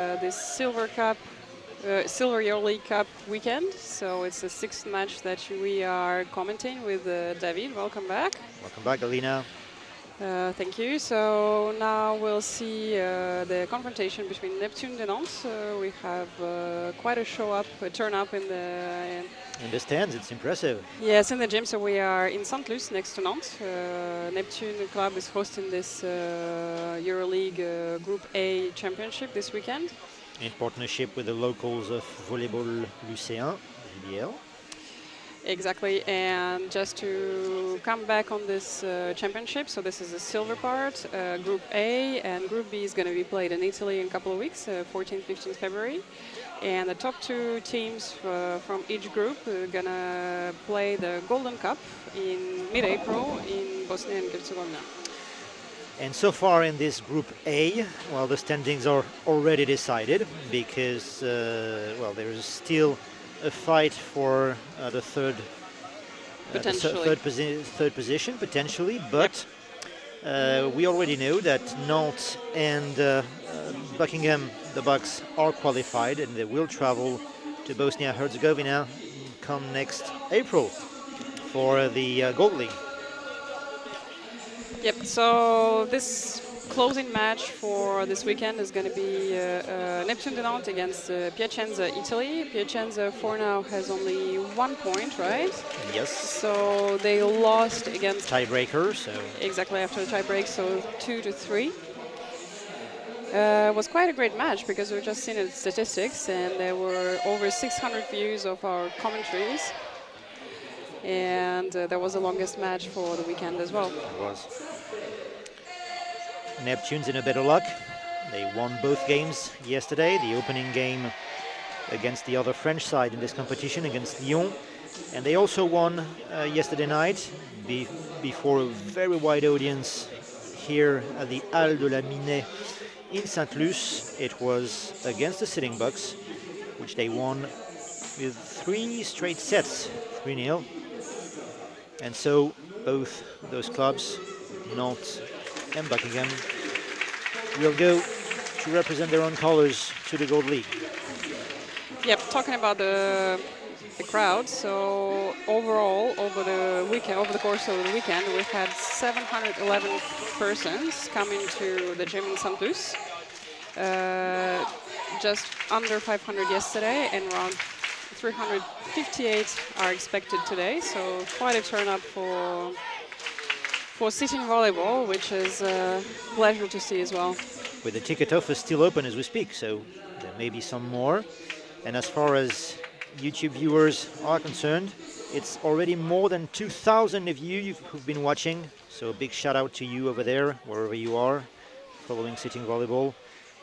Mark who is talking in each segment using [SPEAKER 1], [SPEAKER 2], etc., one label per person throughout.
[SPEAKER 1] this Silver Euroleague Cup weekend. So it's the sixth match that we are commenting with David. Welcome back.
[SPEAKER 2] Welcome back, Alina.
[SPEAKER 1] Thank you. So now we'll see the confrontation between Neptunes and Nantes. We have quite a turn up in
[SPEAKER 2] In the stands, it's impressive.
[SPEAKER 1] Yes, in the gym. So we are in Saint-Luce next to Nantes. Neptune Club is hosting this Euroleague Group A championship this weekend.
[SPEAKER 2] In partnership with the locals of Volleyball Lucéen, VBL.
[SPEAKER 1] Exactly, and just to come back on this championship, so this is the silver part, Group A, and Group B is going to be played in Italy in a couple of weeks, 14th, 15th February. And the top two teams from each group are going to play the Golden Cup in mid-April in Bosnia and Herzegovina.
[SPEAKER 2] And so far in this Group A, well, the standings are already decided because, well, there is still a fight for the third position, potentially, but we already know that Nantes and Buckingham, the Bucks, are qualified and they will travel to Bosnia-Herzegovina come next April for the Gold League.
[SPEAKER 1] Yep, so this closing match for this weekend is going to be Neptune de Nantes against Piacenza, Italy. Piacenza for now has only 1 point, right?
[SPEAKER 2] Yes.
[SPEAKER 1] So they lost against...
[SPEAKER 2] Tiebreaker, so...
[SPEAKER 1] Exactly, after the tiebreak, so 2-3. It was quite a great match because we've just seen the statistics and there were over 600 views of our commentaries. And that was the longest match for the weekend as well.
[SPEAKER 2] It was. Neptunes in a better luck. They won both games yesterday. The opening game against the other French side in this competition, against Lyon. And they also won yesterday night before a very wide audience here at the Halles de la Minette in Saint-Luce. It was against the Sitting Bucks, which they won with 3 straight sets, 3-0. And so both those clubs, Nantes and Buckingham, will go to represent their own colors to the Gold League.
[SPEAKER 1] Yep, talking about the crowd, so overall, over the course of the weekend, we've had 711 persons coming to the gym in Saint-Luce. Just under 500 yesterday, and around 358 are expected today, so quite a turn up for sitting volleyball, which is a pleasure to see as well.
[SPEAKER 2] With the ticket office still open as we speak, so there may be some more. And as far as YouTube viewers are concerned, it's already more than 2,000 of you who've been watching, so a big shout out to you over there, wherever you are, following sitting volleyball.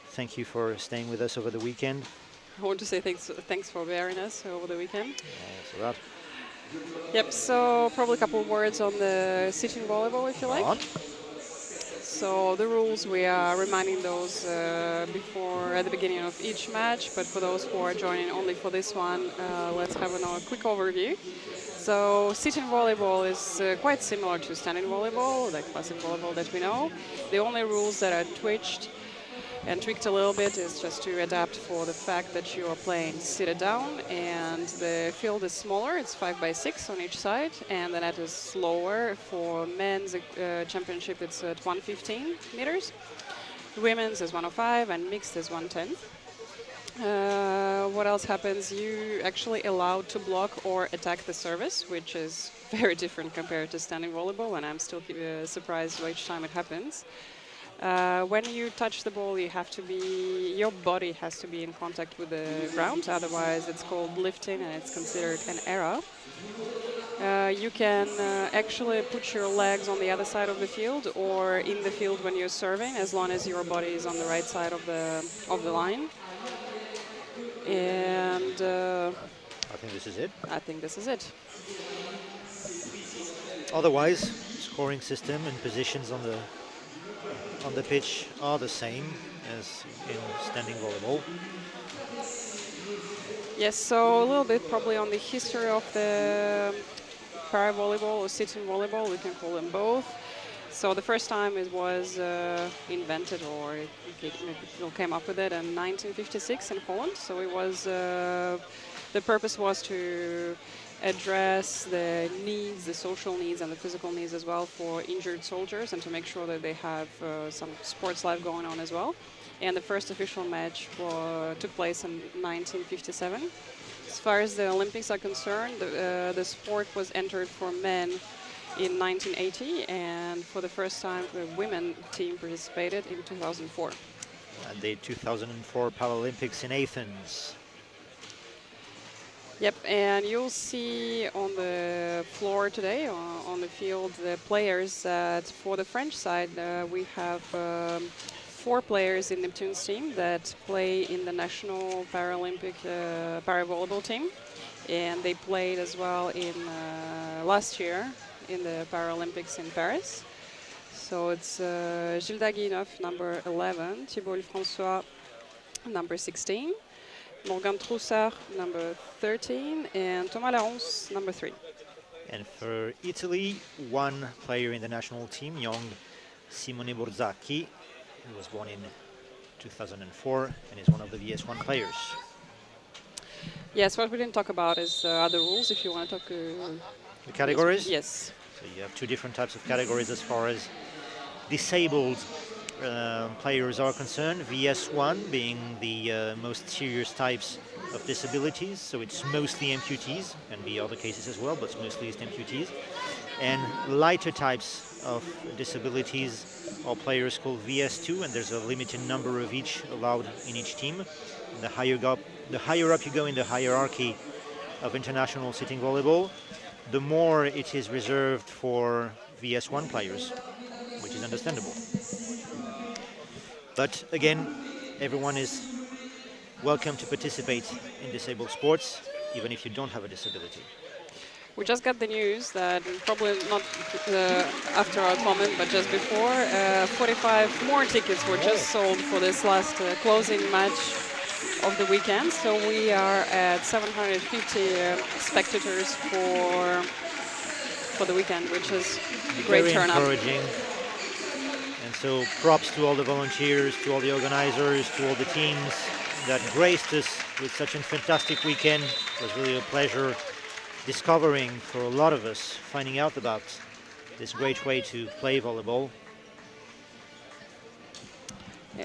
[SPEAKER 2] Thank you for staying with us over the weekend.
[SPEAKER 1] I want to say thanks for bearing us over the weekend.
[SPEAKER 2] So that.
[SPEAKER 1] Yep, so probably a couple of words on the sitting volleyball, if you like. So the rules, we are reminding those at the beginning of each match, but for those who are joining only for this one, let's have a quick overview. So sitting volleyball is quite similar to standing volleyball, the classic volleyball that we know. The only rules that are tweaked a little bit is just to adapt for the fact that you are playing seated down and the field is smaller. It's 5x6 on each side, and the net is lower. For men's championship, it's at 115 meters. Women's is 105 and mixed is 110. What else happens? You actually allowed to block or attack the service, which is very different compared to standing volleyball, and I'm still surprised each time it happens. When you touch the ball, your body has to be in contact with the ground, otherwise it's called lifting and it's considered an error. You can actually put your legs on the other side of the field or in the field when you're serving, as long as your body is on the right side of the line. And
[SPEAKER 2] I think this is it.
[SPEAKER 1] I think this is it.
[SPEAKER 2] Otherwise, scoring system and positions on the pitch are the same as in standing volleyball.
[SPEAKER 1] Yes, so a little bit probably on the history of the para volleyball or sitting volleyball, we can call them both. So the first time it was invented, or people came up with it in 1956 in Holland. So it was the purpose was to address the needs, the social needs and the physical needs as well for injured soldiers, and to make sure that they have some sports life going on as well. And the first official match took place in 1957. As far as the Olympics are concerned, the sport was entered for men in 1980, and for the first time the women team participated in 2004.
[SPEAKER 2] And the 2004 Paralympics in Athens.
[SPEAKER 1] Yep, and you'll see on the floor today, on the field, the players that for the French side, we have 4 players in Neptunes team that play in the national Paralympic para-volleyball team. And they played as well in last year in the Paralympics in Paris. So it's Gilda Guinoff, number 11, Thibault François, number 16, Morgan Troussard, number 13, and Thomas Laronce, number 3.
[SPEAKER 2] And for Italy, 1 player in the national team, young Simone Borzacchi, who was born in 2004 and is one of the VS1 players.
[SPEAKER 1] Yes, what we didn't talk about is other rules, if you want to talk...
[SPEAKER 2] The categories?
[SPEAKER 1] Yes.
[SPEAKER 2] So you have 2 different types of categories as far as disabled players are concerned. VS1 being the most serious types of disabilities, so it's mostly amputees, can be other cases as well, but mostly it's amputees. And lighter types of disabilities are players called VS2, and there's a limited number of each allowed in each team. And the higher up you go in the hierarchy of international sitting volleyball, the more it is reserved for VS1 players, which is understandable. But again, everyone is welcome to participate in disabled sports, even if you don't have a disability.
[SPEAKER 1] We just got the news that, probably not after our comment, but just before, 45 more tickets were just sold for this last closing match of the weekend. So we are at 750 spectators for the weekend, which is a great
[SPEAKER 2] Very
[SPEAKER 1] turnout.
[SPEAKER 2] encouraging. And so props to all the volunteers, to all the organizers, to all the teams that graced us with such a fantastic weekend. It was really a pleasure discovering for a lot of us, finding out about this great way to play volleyball.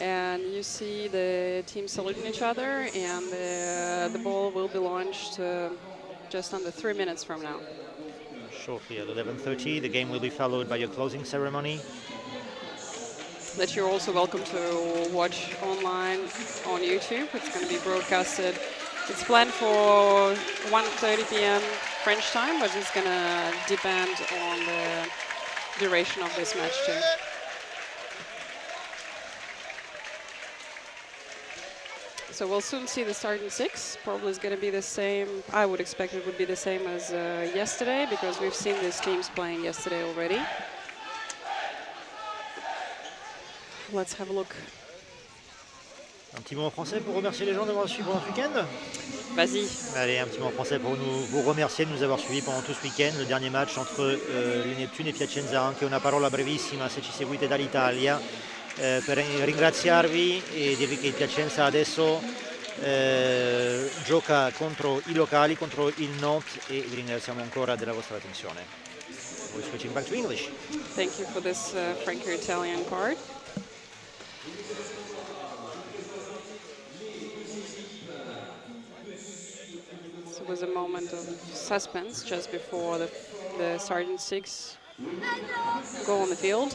[SPEAKER 1] And you see the team saluting each other, and the ball will be launched just under 3 minutes from now.
[SPEAKER 2] Shortly at 11:30, the game will be followed by a closing ceremony
[SPEAKER 1] that you're also welcome to watch online on YouTube. It's going to be broadcasted. It's planned for 1:30 p.m. French time, but it's going to depend on the duration of this match too. So we'll soon see the starting 6. Probably it's going to be the same. I would expect it would be the same as yesterday, because we've seen these teams playing yesterday already. Let's have a look.
[SPEAKER 2] Un petit mot en français pour remercier les gens d'avoir suivi pendant ce week-end.
[SPEAKER 1] Vas-y.
[SPEAKER 2] Allez, un petit mot en français pour vous remercier de nous avoir suivis pendant tout ce week-end. Le dernier match entre le Neptune e Piacenza, anche una parola brevissima se ci seguite dall'Italia, per ringraziarvi e dirvi che il Piacenza adesso gioca contro i locali, contro il Nantes, e vi ringraziamo ancora della vostra attenzione. We're switching back to English.
[SPEAKER 1] Thank you for this Franco-Italian part. It was a moment of suspense just before the starting 6 go on the field.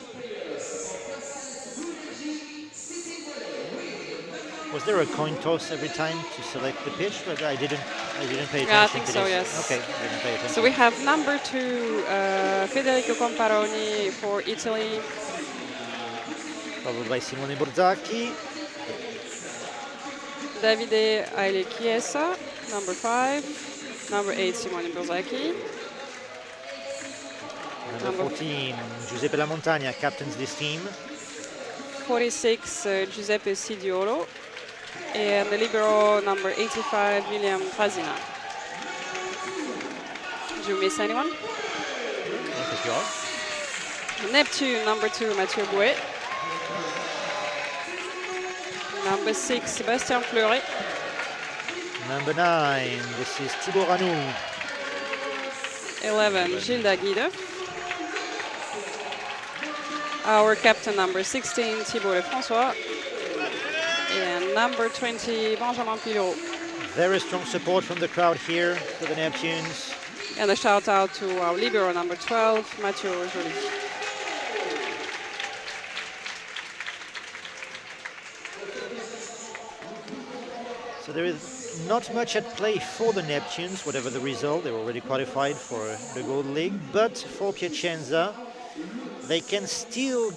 [SPEAKER 2] Was there a coin toss every time to select the pitch? But I didn't pay attention.
[SPEAKER 1] Yeah, I think
[SPEAKER 2] to
[SPEAKER 1] so,
[SPEAKER 2] this.
[SPEAKER 1] yes.
[SPEAKER 2] Okay, I didn't pay attention.
[SPEAKER 1] So we have number 2, Federico Comparoni for Italy.
[SPEAKER 2] Followed by Simone Borzacchi.
[SPEAKER 1] Davide Aile Chiesa, number 5. Number 8, Simone Borzacchi.
[SPEAKER 2] Number 14, Giuseppe Lamontagna captains this team.
[SPEAKER 1] 46, Giuseppe Sidiolo. And the libero, number 85, William Fazina. Did you miss anyone?
[SPEAKER 2] I think you are.
[SPEAKER 1] Neptune, number 2, Mathieu Bouet. Number 6, Sébastien Fleuret.
[SPEAKER 2] Number 9, this is Thibaut Ranou.
[SPEAKER 1] 11, Gilda Guideuf. Our captain, number 16, Thibaut Lefrançois. And number 20, Benjamin Pilot.
[SPEAKER 2] Very strong support from the crowd here for the Neptunes.
[SPEAKER 1] And a shout out to our libero, number 12, Mathieu Joly.
[SPEAKER 2] So there is not much at play for the Neptunes, whatever the result. They're already qualified for the Euroleague. But for Piacenza, they can still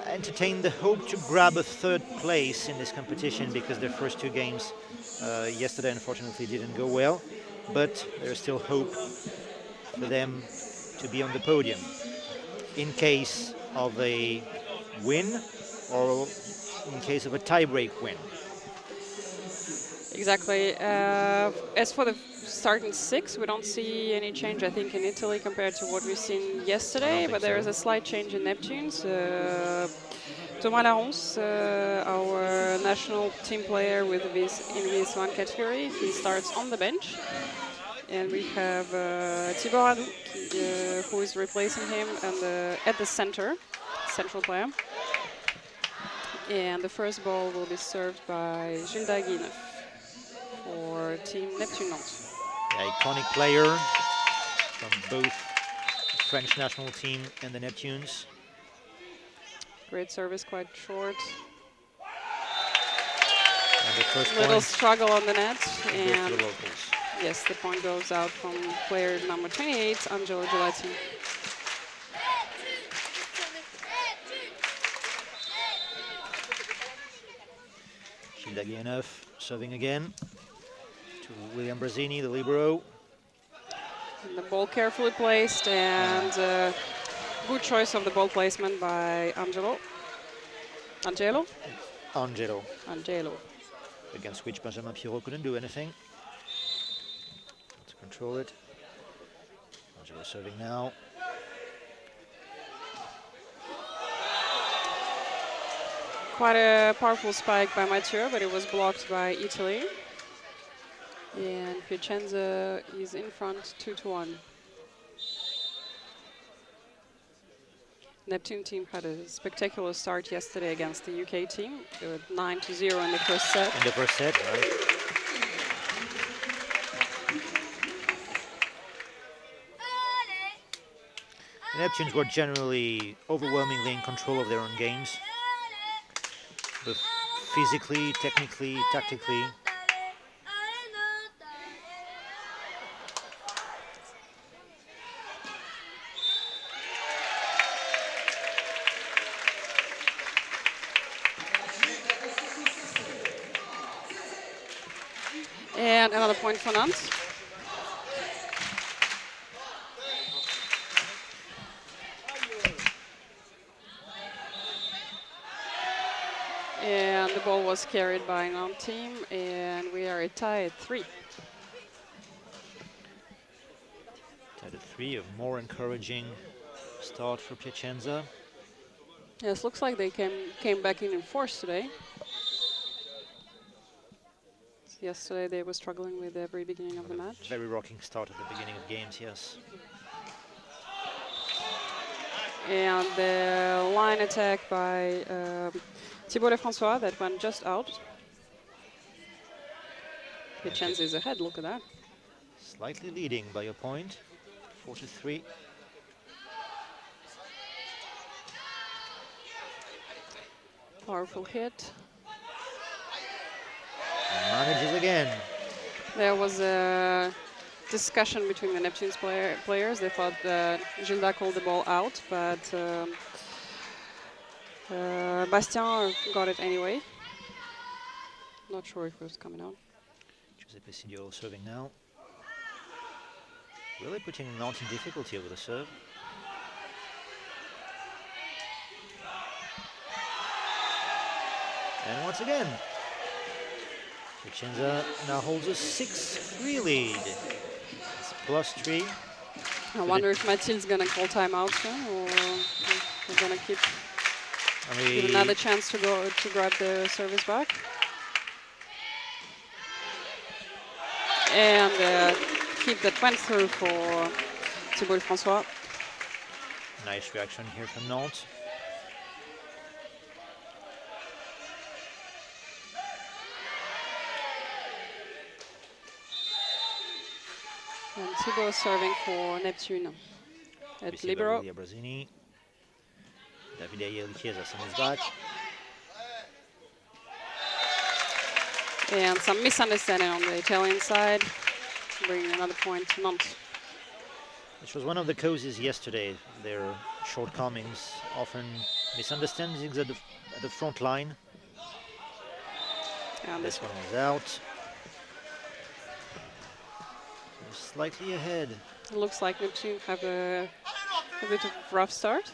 [SPEAKER 2] entertain the hope to grab a 3rd place in this competition, because their first 2 games yesterday unfortunately didn't go well. But there's still hope for them to be on the podium in case of a win or in case of a tie-break win.
[SPEAKER 1] Exactly. As for the starting 6, we don't see any change, I think, in Italy compared to what we've seen yesterday, but there is a slight change in Neptunes. Thomas Larons, our national team player with in VS1 category, he starts on the bench. And we have Thibaut Ranou, who is replacing him at the central player. And the first ball will be served by Gilda Guideuf for Team Neptune Nantes.
[SPEAKER 2] The iconic player from both the French national team and the Neptunes.
[SPEAKER 1] Great service, quite short.
[SPEAKER 2] And the first
[SPEAKER 1] Little
[SPEAKER 2] point
[SPEAKER 1] struggle on the net.
[SPEAKER 2] goes to the locals.
[SPEAKER 1] Yes, the point goes out from player number 28, Angelo Gelati.
[SPEAKER 2] Gilda Guideuf serving again to William Brazzini, the libero.
[SPEAKER 1] And the ball carefully placed, and good choice of the ball placement by Angelo.
[SPEAKER 2] Angelo. Against which Benjamin Pilot couldn't do anything. To control it. Angelo serving now.
[SPEAKER 1] Quite a powerful spike by Mathieu, but it was blocked by Italy. And Piacenza is in front 2-1. Neptune team had a spectacular start yesterday against the UK team. They were 9-0 in the first set.
[SPEAKER 2] Right. The Neptunes were generally overwhelmingly in control of their own games, both physically, technically, tactically.
[SPEAKER 1] And another point for Nantes. And the ball was carried by Nantes team, and we are at tie at 3.
[SPEAKER 2] Tied at 3, a more encouraging start for Piacenza.
[SPEAKER 1] Yes, looks like they came back in force today. Yesterday they were struggling with the very beginning of the match.
[SPEAKER 2] Very rocking start at the beginning of games, yes.
[SPEAKER 1] And the line attack by Thibaut Lefrançois that went just out. Piacenza is ahead, look at that.
[SPEAKER 2] Slightly leading by a point, 4-3.
[SPEAKER 1] Powerful hit.
[SPEAKER 2] Manages again.
[SPEAKER 1] There was a discussion between the Neptunes players. They thought Gilda called the ball out, but Bastien got it anyway. Not sure if it was coming out.
[SPEAKER 2] Giuseppe Sidiolo serving now. Really putting Nantes in difficulty with the serve. And once again, Piacenza now holds a 6-3 lead. It's +3.
[SPEAKER 1] I wonder if Mathilde's gonna call timeout soon, or we're gonna give another chance to go to grab the service back. And keep that went through for Thibault François.
[SPEAKER 2] Nice reaction here from Nantes.
[SPEAKER 1] And Thibault serving for Neptune at libero.
[SPEAKER 2] Davide Chiesa sends his back.
[SPEAKER 1] And some misunderstanding on the Italian side, bringing another point to Nantes.
[SPEAKER 2] Which was one of the causes yesterday, their shortcomings, often misunderstandings at the front line.
[SPEAKER 1] And
[SPEAKER 2] this one was out. Slightly ahead.
[SPEAKER 1] It looks like Neptune have a bit of rough start.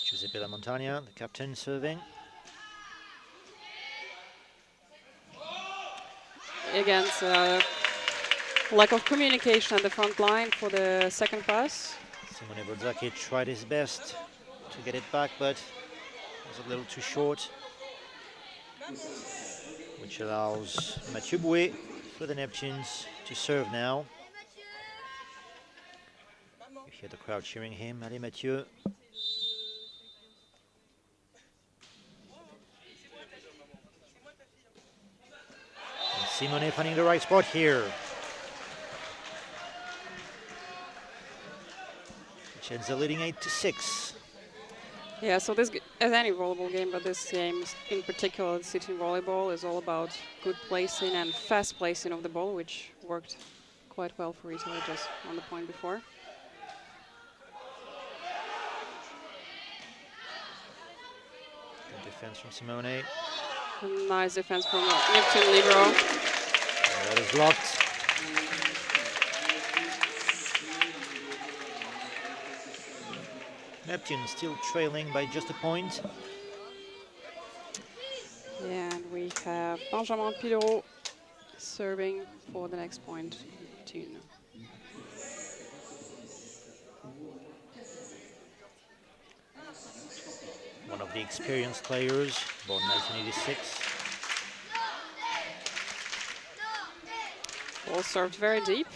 [SPEAKER 2] Giuseppe La Montagna, the captain, serving.
[SPEAKER 1] Against lack of communication at the front line for the second pass.
[SPEAKER 2] Simone Borzaki tried his best to get it back, but was a little too short, which allows Mathieu Bouet for the Neptunes to serve now. You hear the crowd cheering him, Allez Mathieu. And Simone finding the right spot here. Vicenza leading 8-6.
[SPEAKER 1] Yeah, so this, as any volleyball game, but this game in particular, sitting volleyball, is all about good placing and fast placing of the ball, which worked quite well for Italy just on the point before.
[SPEAKER 2] Good defense from Simone.
[SPEAKER 1] A nice defense from Neptune libero.
[SPEAKER 2] That is blocked. Neptune still trailing by just a point.
[SPEAKER 1] And we have Benjamin Pilot serving for the next point, Neptune.
[SPEAKER 2] One of the experienced players, born 1986.
[SPEAKER 1] Ball served very deep.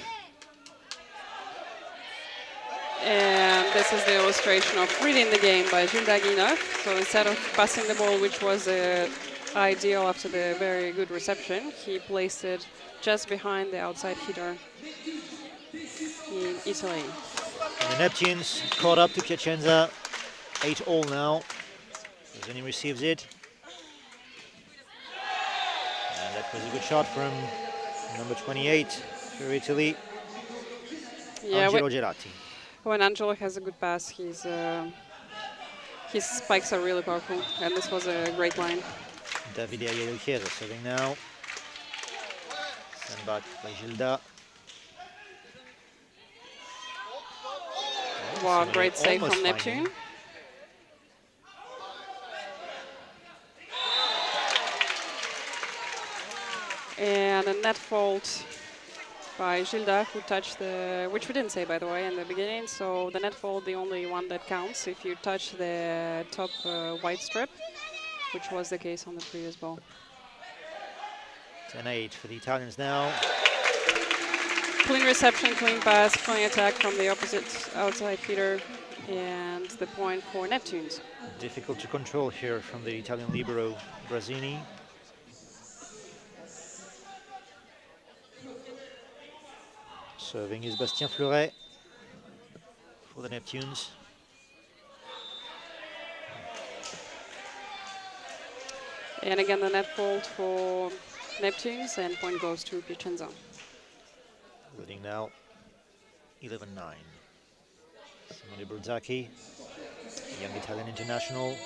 [SPEAKER 1] And this is the illustration of reading the game by Jules Daguineuf. So instead of passing the ball, which was ideal after the very good reception, he placed it just behind the outside hitter in Italy.
[SPEAKER 2] And the Neptunes caught up to Piacenza, 8-all now. Zoni receives it. And that was a good shot from number 28 for Italy, Angelo Gelati.
[SPEAKER 1] When Angelo has a good pass, his spikes are really powerful, and this was a great line.
[SPEAKER 2] Davide Chiesa serving now. Send back by Gilda.
[SPEAKER 1] Wow, great save from Neptune. And a net fault by Gilda, who touched the, which we didn't say by the way in the beginning, so the net fault, the only one that counts if you touch the top white strip, which was the case on the previous ball.
[SPEAKER 2] 10-8 for the Italians now.
[SPEAKER 1] Clean reception, clean pass, clean attack from the opposite outside feeder, and the point for Neptunes.
[SPEAKER 2] Difficult to control here from the Italian libero, Brazzini. Serving is Bastien Fleuret for the Neptunes.
[SPEAKER 1] And again, the net fault for Neptunes, and point goes to Piacenza.
[SPEAKER 2] Leading now 11-9. Simone Borzaki, young Italian international.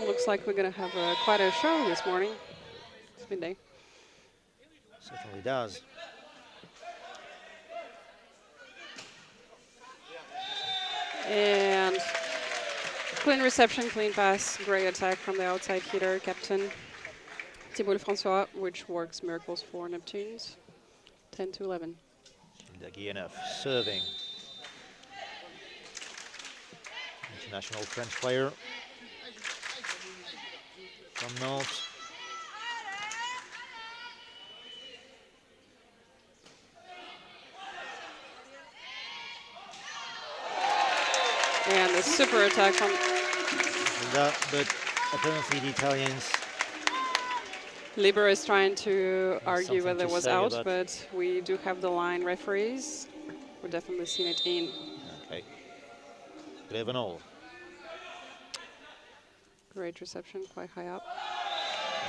[SPEAKER 1] Looks like we're going to have quite a show this morning. It's midday.
[SPEAKER 2] Certainly does.
[SPEAKER 1] And clean reception, clean pass, great attack from the outside hitter, captain Thibault François, which works miracles for Neptunes. 10-11.
[SPEAKER 2] Daguieneuf serving. International French player from Nantes.
[SPEAKER 1] And a super attack from...
[SPEAKER 2] But apparently the Italians...
[SPEAKER 1] Libero is trying to argue whether it was out,
[SPEAKER 2] but
[SPEAKER 1] but we do have the line referees. We've definitely seen it in.
[SPEAKER 2] Okay. 11-all.
[SPEAKER 1] Great reception, quite high up.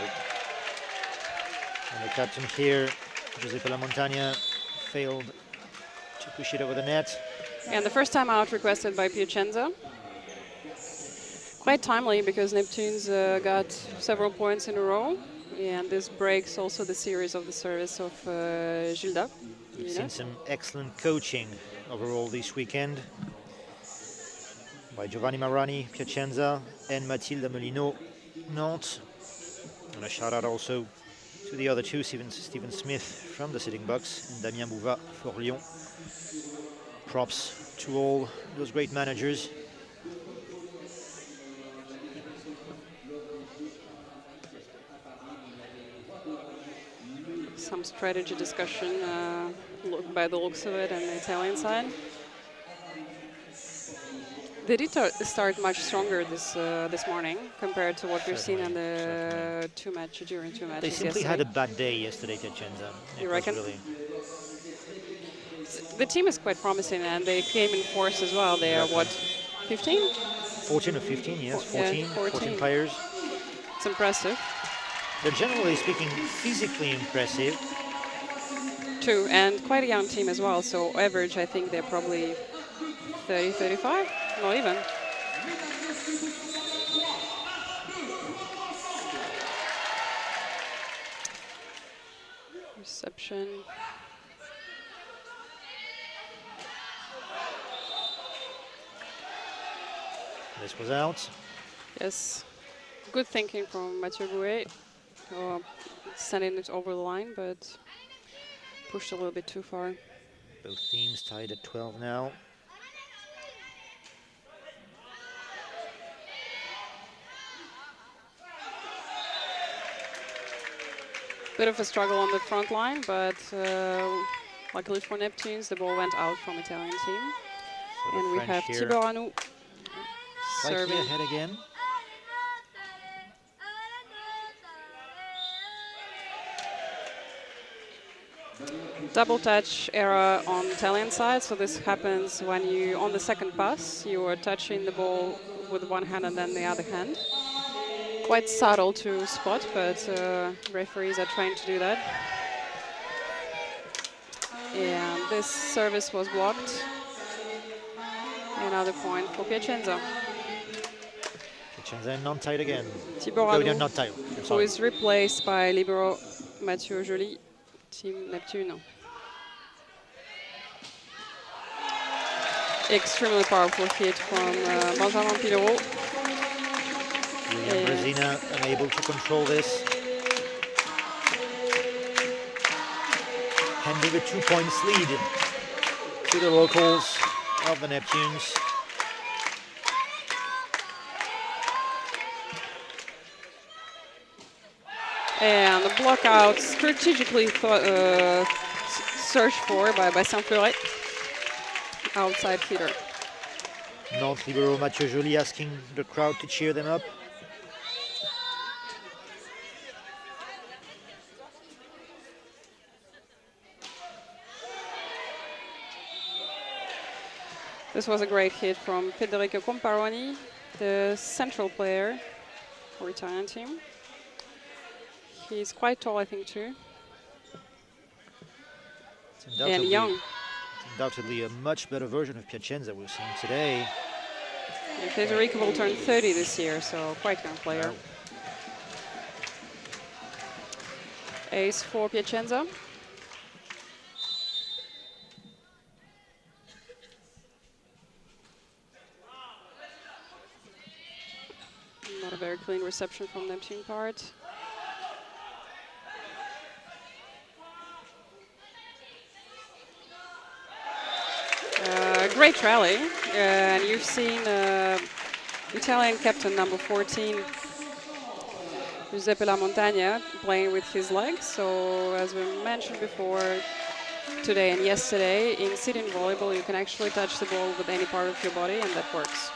[SPEAKER 2] Nope. And the captain here, Giuseppe La Montagna, failed to push it over the net.
[SPEAKER 1] And the first time out requested by Piacenza. Quite timely because Neptunes got several points in a row. And this breaks also the series of the service of Gilda.
[SPEAKER 2] We've seen some excellent coaching overall this weekend by Giovanni Marani, Piacenza, and Mathilde Melino, Nantes. And a shout out also to the other two, Stephen Smith from the Sitting Bucks and Damien Bouvat for Lyon. Props to all those great managers.
[SPEAKER 1] Some strategy discussion by the looks of it on the Italian side. They did start much stronger this morning compared to what we've seen in the during two matches.
[SPEAKER 2] They simply
[SPEAKER 1] yesterday.
[SPEAKER 2] had a bad day yesterday, Piacenza.
[SPEAKER 1] You reckon? The team is quite promising, and they came in force as well. They are what, 15?
[SPEAKER 2] 14 or 15, yes, 14,
[SPEAKER 1] Yeah, 14
[SPEAKER 2] players.
[SPEAKER 1] It's impressive.
[SPEAKER 2] They're generally speaking physically impressive.
[SPEAKER 1] True, and quite a young team as well. So average, I think they're probably 30, 35, not even. Reception.
[SPEAKER 2] This was out.
[SPEAKER 1] Yes, good thinking from Mathieu Bouet. Sending it over the line, but pushed a little bit too far.
[SPEAKER 2] Both teams tied at 12 now.
[SPEAKER 1] Bit of a struggle on the front line, but luckily for Neptunes, the ball went out from Italian team.
[SPEAKER 2] So
[SPEAKER 1] and we
[SPEAKER 2] French
[SPEAKER 1] have
[SPEAKER 2] here
[SPEAKER 1] Thibaut Anou
[SPEAKER 2] slightly
[SPEAKER 1] serving.
[SPEAKER 2] ahead again.
[SPEAKER 1] Double touch error on Italian side, so this happens when you, on the second pass, you are touching the ball with one hand and then the other hand. Quite subtle to spot, but referees are trained to do that. And this service was blocked. Another point for Piacenza.
[SPEAKER 2] Piacenza not tied again.
[SPEAKER 1] Thibaut
[SPEAKER 2] No,
[SPEAKER 1] Anou,
[SPEAKER 2] they're not tied.
[SPEAKER 1] who is replaced by libero Mathieu Joly, Team Neptune. Extremely powerful hit from Benjamin Pilero.
[SPEAKER 2] William Brezina unable to control this. Handing a 2 points lead to the locals of the Neptunes.
[SPEAKER 1] And the block out strategically searched for by Saint-Fleuret. Outside hitter.
[SPEAKER 2] Nantes libero Mathieu Joly asking the crowd to cheer them up.
[SPEAKER 1] This was a great hit from Federico Comparoni, the central player for Italian team. He's quite tall, I think, too. And young.
[SPEAKER 2] It's undoubtedly a much better version of Piacenza we've seen today.
[SPEAKER 1] And Federico will turn 30 this year, so quite young player.
[SPEAKER 2] Wow.
[SPEAKER 1] Ace for Piacenza. Not a very clean reception from Neptune part. great rally, and you've seen Italian captain number 14, Giuseppe La Montagna, playing with his legs. So as we mentioned before, today and yesterday, in sitting volleyball, you can actually touch the ball with any part of your body, and that works.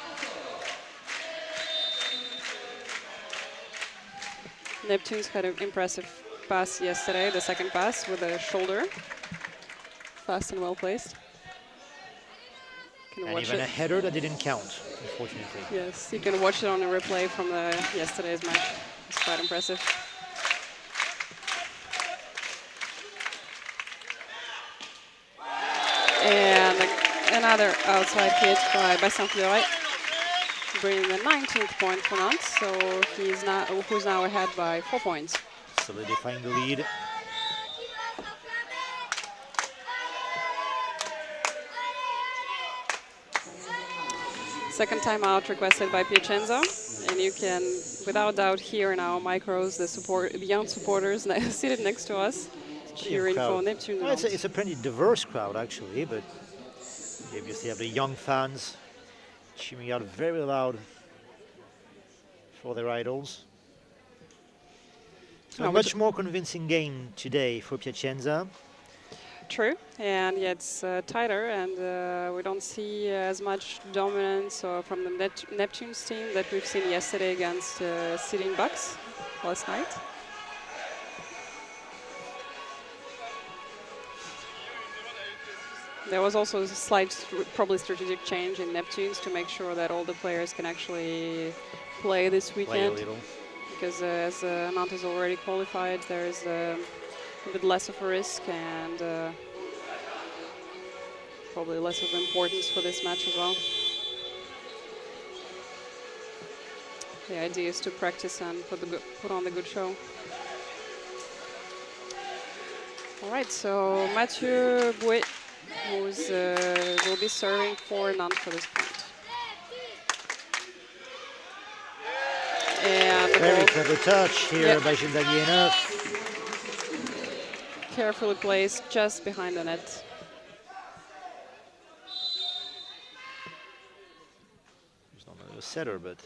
[SPEAKER 1] Neptunes had an impressive pass yesterday, the second pass with a shoulder. Fast and well placed.
[SPEAKER 2] And even a header that didn't count, unfortunately.
[SPEAKER 1] Yes, you can watch it on a replay from yesterday's match. It's quite impressive. And another outside hit by Saint-Fleuret, bringing the 19th point for Nantes. So who's now ahead by 4 points.
[SPEAKER 2] Solidifying the lead.
[SPEAKER 1] Second timeout requested by Piacenza, and you can, without doubt, hear in our micros the young supporters seated next to us cheering for Neptune.
[SPEAKER 2] Well, it's a pretty diverse crowd, actually, but you obviously have the young fans cheering out very loud for their idols. So a much more convincing game today for Piacenza.
[SPEAKER 1] True, and yeah, it's tighter, and we don't see as much dominance from the Neptunes team that we've seen yesterday against sitting Bucks last night. There was also a slight, probably strategic change in Neptunes to make sure that all the players can actually play this weekend.
[SPEAKER 2] Play a little.
[SPEAKER 1] Because as Nantes already qualified, there is a bit less of a risk and probably less of importance for this match as well. The idea is to practice and put on the good show. All right, so Mathieu Bouet will be serving for Nantes for this point. And
[SPEAKER 2] very clever touch here by Gilles Daguieneuf.
[SPEAKER 1] Carefully placed just behind the net.
[SPEAKER 2] It's not a setter, but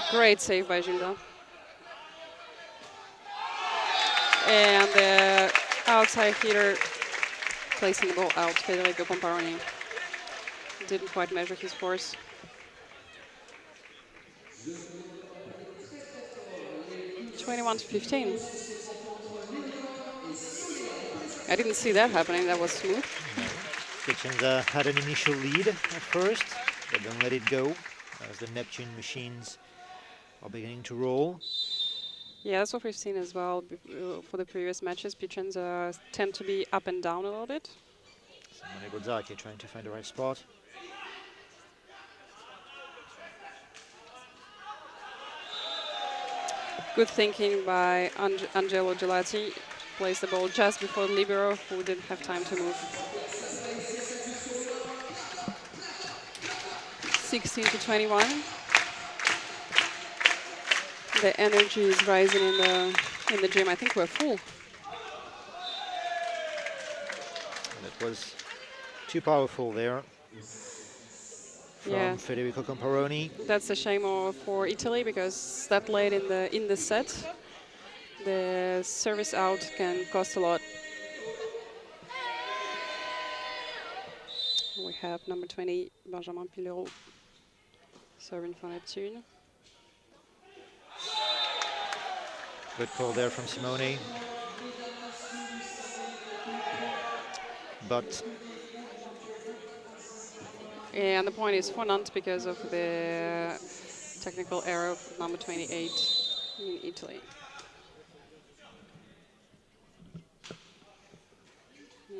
[SPEAKER 1] great save by Gilda. And the outside hitter placing the ball out, Federico Pomparoni. Didn't quite measure his force. (21-15). I didn't see that happening. That was smooth.
[SPEAKER 2] Piacenza had an initial lead at first, but then let it go as the Neptune machines are beginning to roll.
[SPEAKER 1] Yeah, that's what we've seen as well for the previous matches. Piacenza tend to be up and down a little bit.
[SPEAKER 2] Simone Bozzacchi trying to find the right spot.
[SPEAKER 1] Good thinking by Angelo Gelati. Placed the ball just before the libero, who didn't have time to move. 16-21. The energy is rising in the gym. I think we're full.
[SPEAKER 2] That was too powerful there from Federico Pomparoni.
[SPEAKER 1] That's a shame for Italy, because that late in the set, the service out can cost a lot. We have number 20, Benjamin Pilero, serving for Neptune.
[SPEAKER 2] Good call there from Simone. But
[SPEAKER 1] and the point is for Nantes because of the technical error of number 28 in Italy.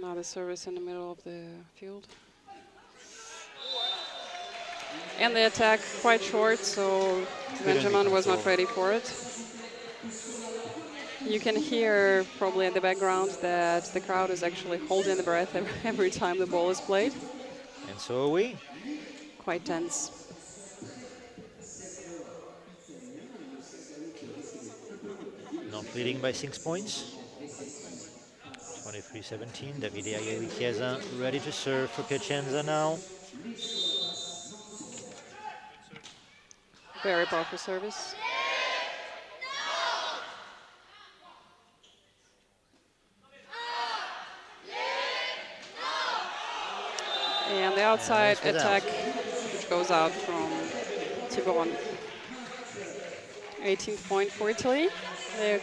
[SPEAKER 1] Now the service in the middle of the field. And the attack quite short, so Benjamin was not ready for it. You can hear probably in the background that the crowd is actually holding the breath every time the ball is played.
[SPEAKER 2] And so are we.
[SPEAKER 1] Quite tense.
[SPEAKER 2] leading by 6 points. 23-17. Davide Aielli Chiesa ready to serve for Piacenza now.
[SPEAKER 1] Very powerful service. And the outside attack, which goes out from Tibon. 18th point for Italy. They're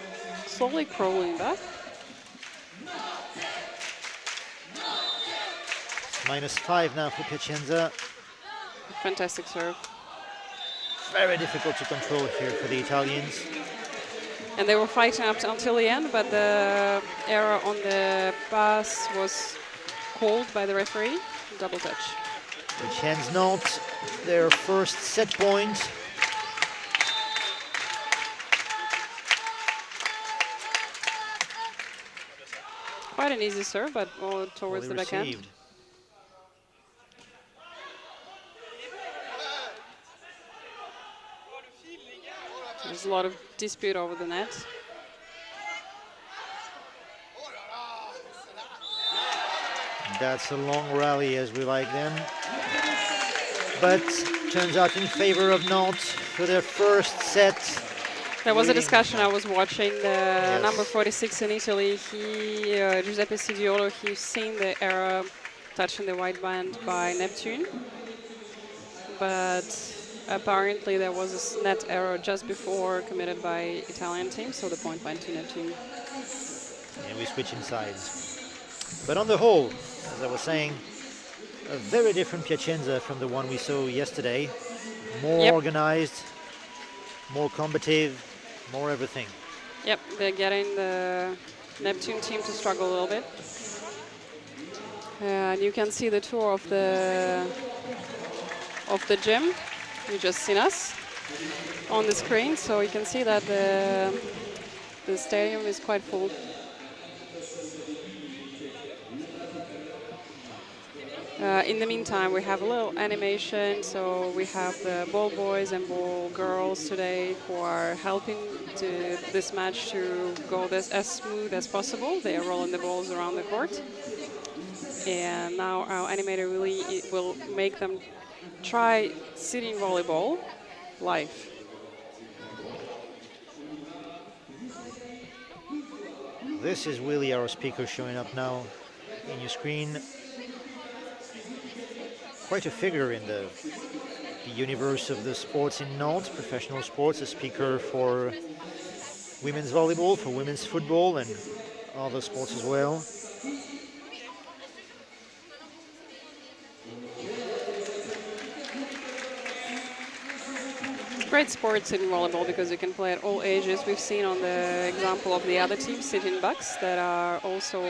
[SPEAKER 1] slowly crawling back.
[SPEAKER 2] -5 now for Piacenza.
[SPEAKER 1] Fantastic serve.
[SPEAKER 2] Very difficult to control here for the Italians.
[SPEAKER 1] And they were fighting up until the end, but the error on the pass was called by the referee. Double touch.
[SPEAKER 2] Which hands Nantes their first set point.
[SPEAKER 1] Quite an easy serve, but all towards the backhand. There's a lot of dispute over the net.
[SPEAKER 2] That's a long rally, as we like them. But turns out in favor of Nantes for their first set.
[SPEAKER 1] There was a discussion. I was watching the number 46 in Italy. Giuseppe Sidiolo, he's seen the error touching the white band by Neptune. But apparently there was a net error just before committed by Italian team, so the point went to Neptune.
[SPEAKER 2] And we switch sides. But on the whole, as I was saying, a very different Piacenza from the one we saw yesterday. More organized, more combative, more everything.
[SPEAKER 1] Yep, they're getting the Neptune team to struggle a little bit. And you can see the tour of the gym. You just seen us on the screen, so you can see that the stadium is quite full. In the meantime, we have a little animation. So we have the ball boys and ball girls today who are helping this match to go as smooth as possible. They are rolling the balls around the court. And now our animator really will make them try sitting volleyball live.
[SPEAKER 2] This is Willie, our speaker, showing up now in your screen. Quite a figure in the universe of the sports in Nantes, professional sports, a speaker for women's volleyball, for women's football, and other sports as well.
[SPEAKER 1] Great sports in volleyball because you can play at all ages. We've seen on the example of the other teams, Sitting Bucks, that are also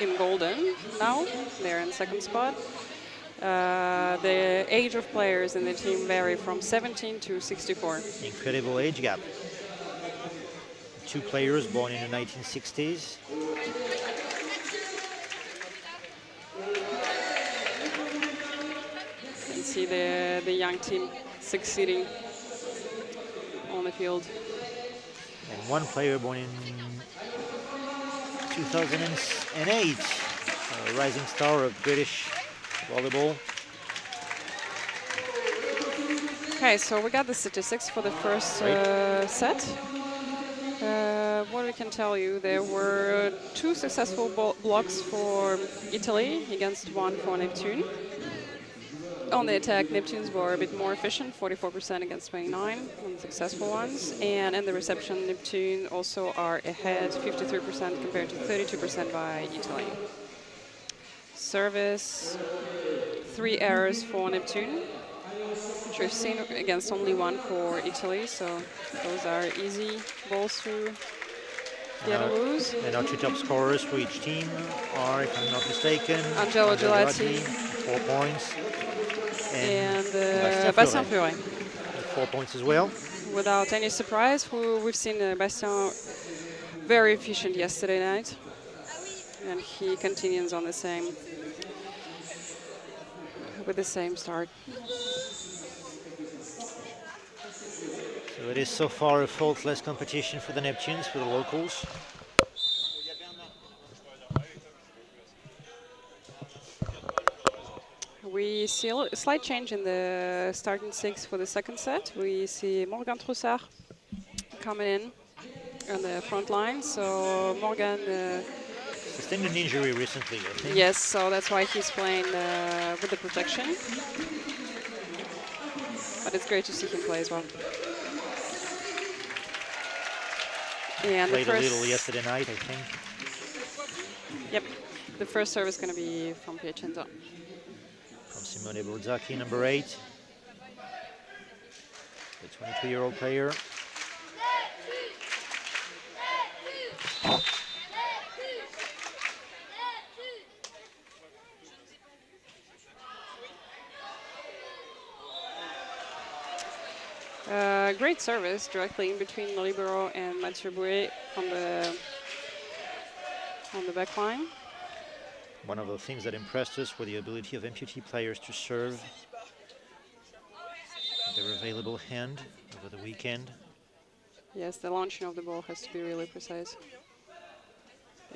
[SPEAKER 1] in golden now. They're in second spot. The age of players in the team vary from 17 to 64.
[SPEAKER 2] Incredible age gap. 2 players born in the 1960s.
[SPEAKER 1] You can see the young team succeeding on the field.
[SPEAKER 2] And 1 player born in 2008, a rising star of British volleyball.
[SPEAKER 1] Okay, so we got the statistics for the first set. What we can tell you, there were 2 successful blocks for Italy against 1 for Neptune. On the attack, Neptunes were a bit more efficient, 44% against 29 on the successful ones. And in the reception, Neptune also are ahead, 53% compared to 32% by Italy. Service, 3 errors for Neptune, which we've seen against only 1 for Italy. So those are easy balls to get or lose.
[SPEAKER 2] And our 2 top scorers for each team are, if I'm not mistaken,
[SPEAKER 1] Angelo Gelati,
[SPEAKER 2] 4 points.
[SPEAKER 1] And Bastien FRA.
[SPEAKER 2] 4 points as well.
[SPEAKER 1] Without any surprise, we've seen Bastien very efficient yesterday night. And he continues on the same, with the same start.
[SPEAKER 2] So So it is so far a faultless competition for the Neptunes, for the locals.
[SPEAKER 1] We see a slight change in the starting six for the second set. We see Morgan Troussard coming in on the front line. So Morgan,
[SPEAKER 2] Sustained an injury recently, I think.
[SPEAKER 1] yes, so that's why he's playing with the protection. But it's great to see him play as well. And
[SPEAKER 2] Played a little yesterday night, I think.
[SPEAKER 1] Yep, the first serve is going to be from Piacenza.
[SPEAKER 2] From Simone Borzacchi, number 8. The 22-year-old player.
[SPEAKER 1] Great service directly in between the libero and Mathieu Bouet on the back line.
[SPEAKER 2] One of the things that impressed us were the ability of amputee players to serve their available hand over the weekend.
[SPEAKER 1] Yes, the launching of the ball has to be really precise.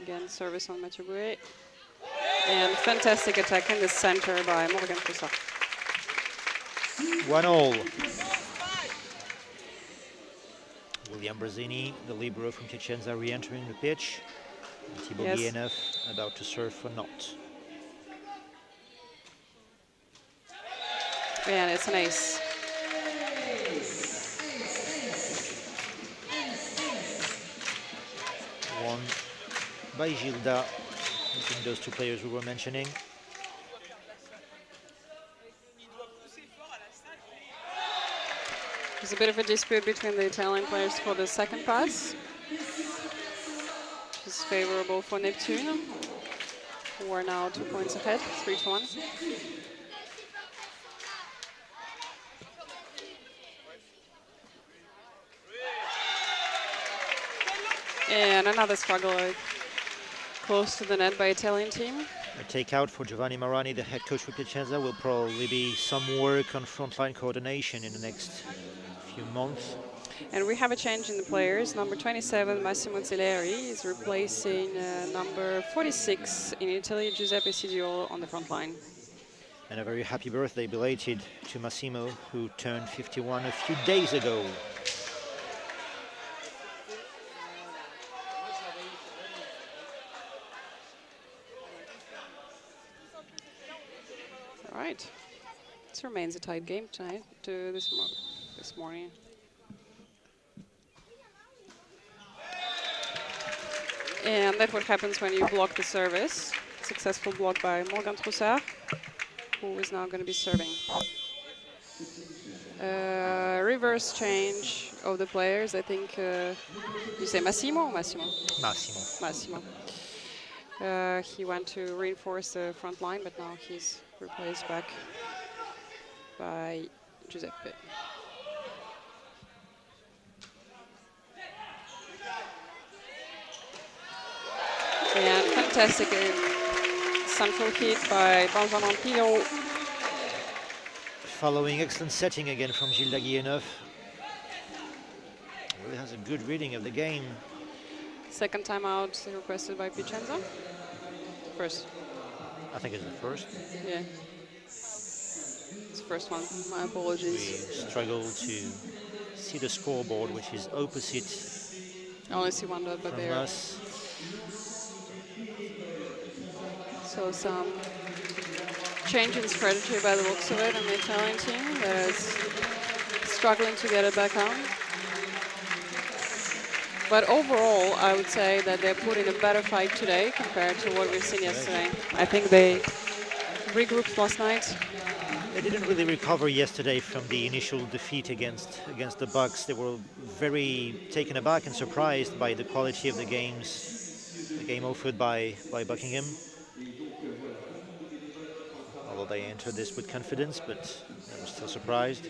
[SPEAKER 1] Again, service on Mathieu Bouet. And fantastic attack in the center by Morgan Troussard.
[SPEAKER 2] 1-1. William Brazzini, the libero from Piacenza, re-entering the pitch. And Thibaut Guilleneuve about to serve for Nantes.
[SPEAKER 1] And it's an ace.
[SPEAKER 2] Won by Gilda, between those two players we were mentioning.
[SPEAKER 1] There's a bit of a dispute between the Italian players for the second pass, which is favorable for Neptune, who are now 2 points ahead, 3-1. And another struggle close to the net by Italian team.
[SPEAKER 2] A takeout for Giovanni Marani, the head coach for Piacenza. Will probably be some work on frontline coordination in the next few months.
[SPEAKER 1] And we have a change in the players. Number 27, Massimo Zelleri, is replacing number 46 in Italy, Giuseppe Sidiolo, on the front line.
[SPEAKER 2] And a very happy birthday belated to Massimo, who turned 51 a few days ago.
[SPEAKER 1] All right. This remains a tight game tonight, this morning. And that's what happens when you block the service. Successful block by Morgan Troussard, who is now going to be serving. Reverse change of the players. I think you say Massimo or Massimo?
[SPEAKER 2] Massimo.
[SPEAKER 1] He went to reinforce the front line, but now he's replaced back by Giuseppe. And fantastic central hit by Benjamin Pilot.
[SPEAKER 2] Following excellent setting again from Gilda Guilleneuve. Really has a good reading of the game.
[SPEAKER 1] Second timeout requested by Piacenza. First.
[SPEAKER 2] I think it's the first.
[SPEAKER 1] Yeah. It's the first one. My apologies.
[SPEAKER 2] We struggle to see the scoreboard, which is opposite
[SPEAKER 1] I only see one dot, but
[SPEAKER 2] from
[SPEAKER 1] there.
[SPEAKER 2] us.
[SPEAKER 1] So some change in strategy by the looks of it on the Italian team that is struggling to get it back on. But overall, I would say that they're putting a better fight today compared to what we've seen yesterday. I think they regrouped last night.
[SPEAKER 2] They didn't really recover yesterday from the initial defeat against the Bucks. They were very taken aback and surprised by the quality of the game offered by Buckingham. Although they entered this with confidence, but they were still surprised.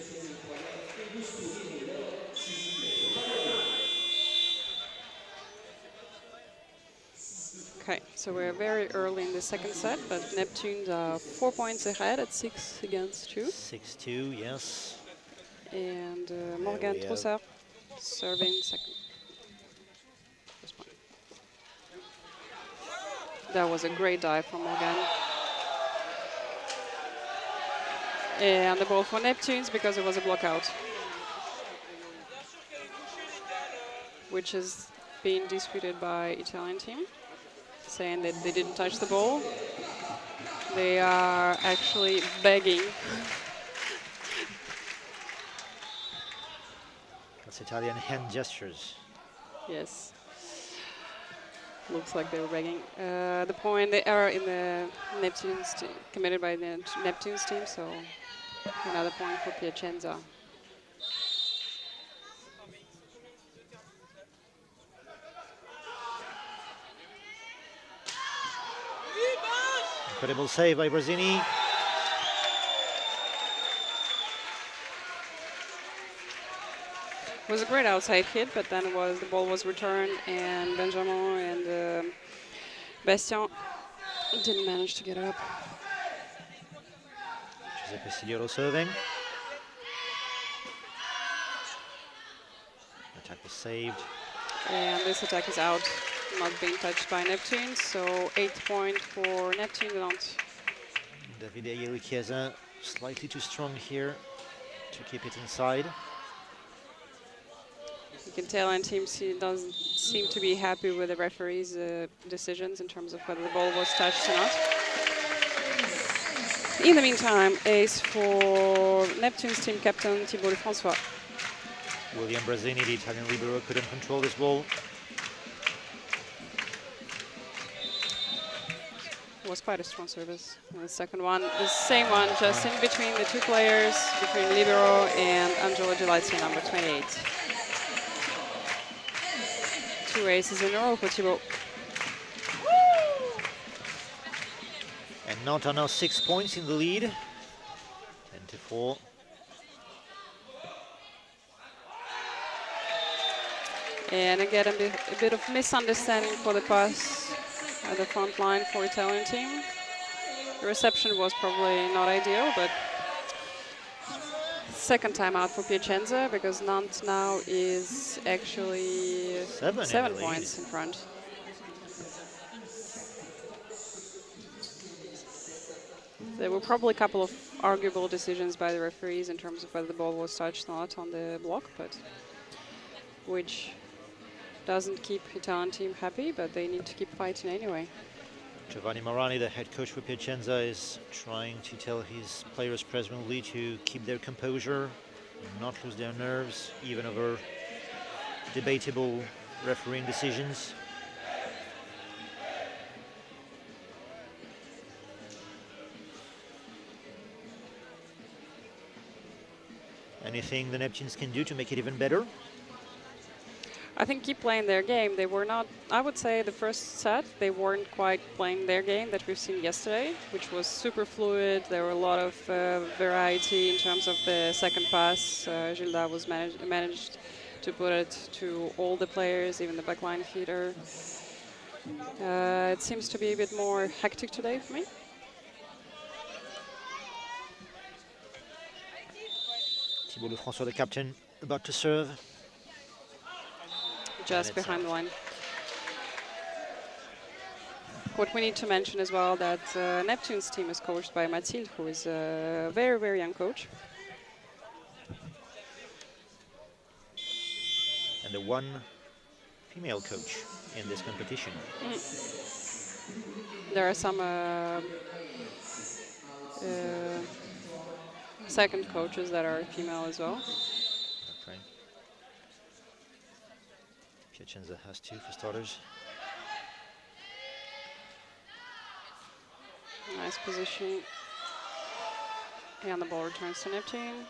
[SPEAKER 1] Okay, so we're very early in the second set, but Neptunes are 4 points ahead at 6 against 2.
[SPEAKER 2] 6-2, yes.
[SPEAKER 1] And Morgan Troussard Serving second. First point. That was a great dive from Morgan. And the ball for Neptunes because it was a blockout, which is being disputed by Italian team, saying that they didn't touch the ball. They are actually begging.
[SPEAKER 2] That's Italian hand gestures.
[SPEAKER 1] Yes. Looks like they were begging. The point, the error in the Neptunes committed by the Neptunes team, so another point for Piacenza.
[SPEAKER 2] Incredible save by Brazzini.
[SPEAKER 1] It was a great outside hit, but then the ball was returned, and Benjamin and Bastien didn't manage to get up.
[SPEAKER 2] Giuseppe Sigliolo serving. Attack was saved.
[SPEAKER 1] And this attack is out, not being touched by Neptune, so 8th point for Neptune Nantes.
[SPEAKER 2] Davide Ieri Chiesa slightly too strong here to keep it inside.
[SPEAKER 1] You can tell and team doesn't seem to be happy with the referee's decisions in terms of whether the ball was touched or not. In the meantime, ace for Neptune's team captain Thibaut Lefrançois.
[SPEAKER 2] William Brazzini, the Italian libero, couldn't control this ball.
[SPEAKER 1] It was quite a strong service. And the second one, the same one, just in between the two players, between libero and Angelo Gelazzi, number 28. 2 aces in a row for Thibaut.
[SPEAKER 2] And Nantes are now 6 points in the lead. 10-4.
[SPEAKER 1] And again, a bit of misunderstanding for the pass at the front line for Italian team. The reception was probably not ideal, but second time out for Piacenza because Nantes now is actually 7 points in front. There were probably a couple of arguable decisions by the referees in terms of whether the ball was touched or not on the block, but which doesn't keep Italian team happy, but they need to keep fighting anyway.
[SPEAKER 2] Giovanni Morani, the head coach for Piacenza, is trying to tell his players presently to keep their composure, not lose their nerves, even over debatable refereeing decisions. Anything the Neptunes can do to make it even better?
[SPEAKER 1] I think keep playing their game. They were not, I would say the first set, they weren't quite playing their game that we've seen yesterday, which was super fluid. There were a lot of variety in terms of the second pass. Gilda was managed to put it to all the players, even the backline feeder. It seems to be a bit more hectic today for me.
[SPEAKER 2] Thibaut Lefrançois, the captain, about to serve.
[SPEAKER 1] Just behind the line. What we need to mention as well that Neptune's team is coached by Mathilde, who is a very, very young coach.
[SPEAKER 2] And the one female coach in this competition.
[SPEAKER 1] There are some second coaches that are female as well.
[SPEAKER 2] Okay. Piacenza has 2 for starters.
[SPEAKER 1] Nice position. And the ball returns to Neptune.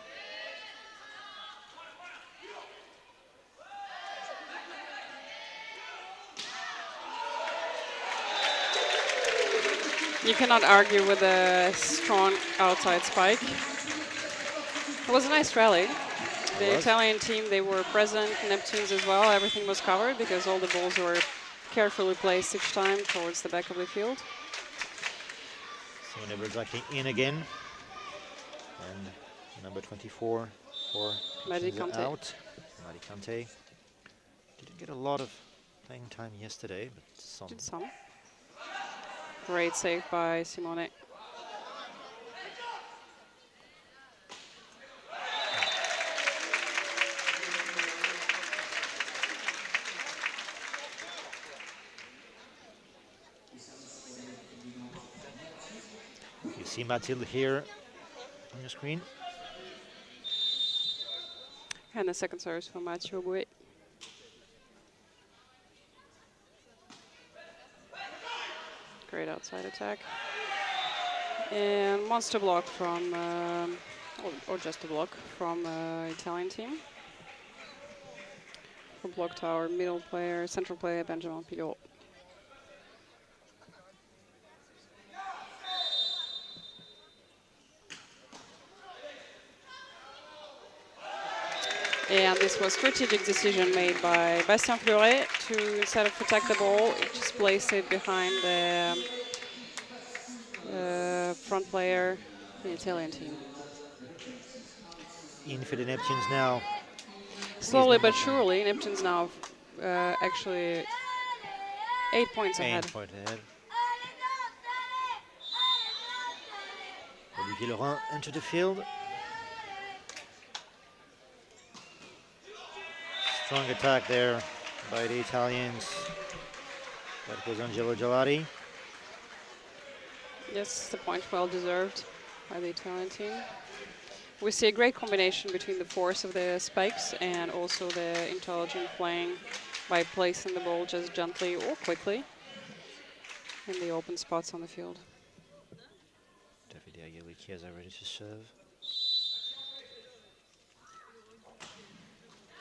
[SPEAKER 1] You cannot argue with a strong outside spike. It was a nice rally. The Italian team, they were present, Neptunes as well. Everything was covered because all the balls were carefully placed each time towards the back of the field.
[SPEAKER 2] Simone Berzaki in again. And number 24 for
[SPEAKER 1] Magic
[SPEAKER 2] out. Alicante didn't get a lot of playing time yesterday, but some.
[SPEAKER 1] Did some. Great save by Simone.
[SPEAKER 2] You see Mathilde here on your screen.
[SPEAKER 1] And the second service for Mathieu Bouet. Great outside attack. And monster block from, or just a block from Italian team. Who blocked our middle player, central player, Benjamin Pilot. And this was a strategic decision made by Bastien Fleuret to, instead of protect the ball, just place it behind the front player, the Italian team.
[SPEAKER 2] In for the Neptunes now.
[SPEAKER 1] Slowly but surely, Neptunes now actually 8 points ahead.
[SPEAKER 2] 8 points ahead. Olivier Laurent into the field. Strong attack there by the Italians. That was Angelo Gelati.
[SPEAKER 1] Yes, the point well deserved by the Italian team. We see a great combination between the force of the spikes and also the intelligent playing by placing the ball just gently or quickly in the open spots on the field.
[SPEAKER 2] Davide Aguirre ready to serve.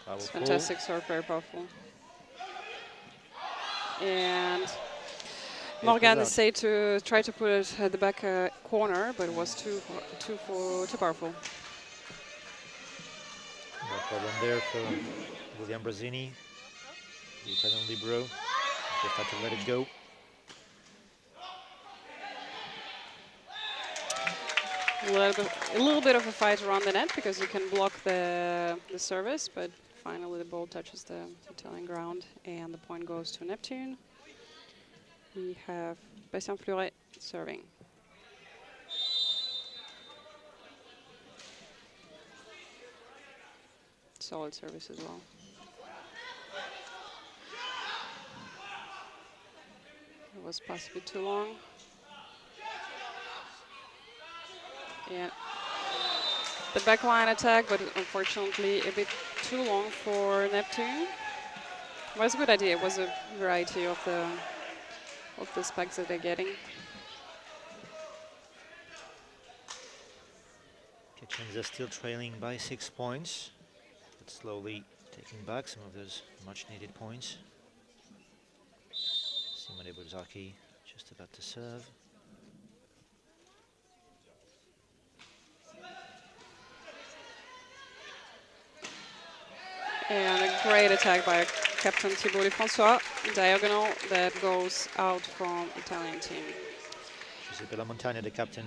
[SPEAKER 1] It's fantastic serve, very powerful. And Morgan essayed to try to put it at the back corner, but it was too powerful.
[SPEAKER 2] No problem there for William Brazzini, the Italian libero. Just had to let it go.
[SPEAKER 1] A little bit of a fight around the net because you can block the service, but finally the ball touches the Italian ground and the point goes to Neptune. We have Bastien Fleuret serving. Solid service as well. It was possibly too long. Yeah. The backline attack, but unfortunately a bit too long for Neptune. It was a good idea. It was a variety of the specs that they're getting.
[SPEAKER 2] Kitchens are still trailing by 6 points, but slowly taking back some of those much needed points. Simone Borzaki just about to serve.
[SPEAKER 1] And a great attack by Captain Thibault Lefrançois, diagonal that goes out from Italian team.
[SPEAKER 2] Giuseppe La Montagna, the captain,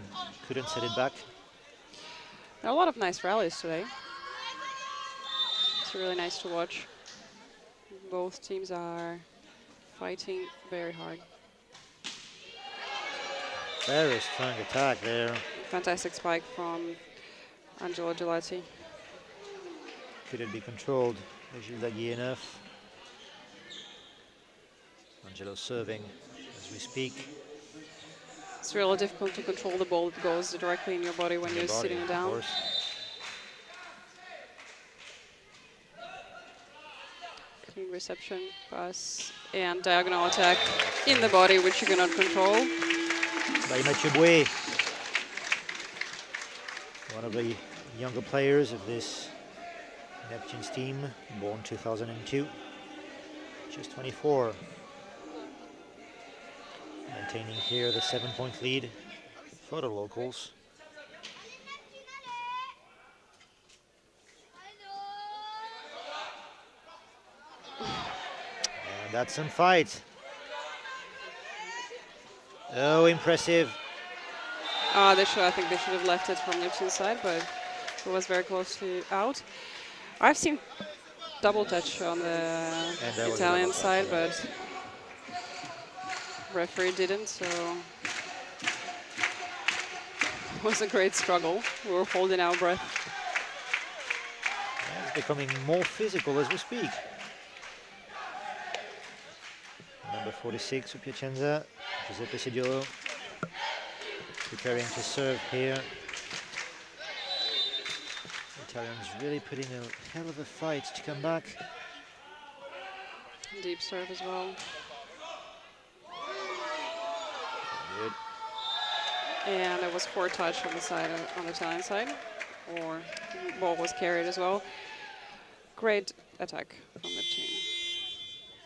[SPEAKER 2] couldn't set it back.
[SPEAKER 1] There are a lot of nice rallies today. It's really nice to watch. Both teams are fighting very hard.
[SPEAKER 2] Very strong attack there.
[SPEAKER 1] Fantastic spike from Angelo Gelati.
[SPEAKER 2] Could it be controlled by Gilles Daguier enough? Angelo serving as we speak.
[SPEAKER 1] It's really difficult to control the ball. It goes directly in your body when you're sitting down. Clean reception, pass, and diagonal attack in the body, which you cannot control.
[SPEAKER 2] By Mathieu Bouet, one of the younger players of this Neptunes team, born 2002, just 24. Maintaining here the 7-point lead for the locals. And that's some fight. Oh, impressive.
[SPEAKER 1] I think they should have left it from Neptune's side, but it was very closely out. I've seen double touch on the Italian side, but referee didn't, so it was a great struggle. We were holding our breath.
[SPEAKER 2] Yeah, it's becoming more physical as we speak. Number 46 for Piacenza, Giuseppe Seggiolo, preparing to serve here. The Italians really putting a hell of a fight to come back.
[SPEAKER 1] Deep serve as well.
[SPEAKER 2] Good.
[SPEAKER 1] And there was 4 touch on the side, on the Italian side, or ball was carried as well. Great attack from the team.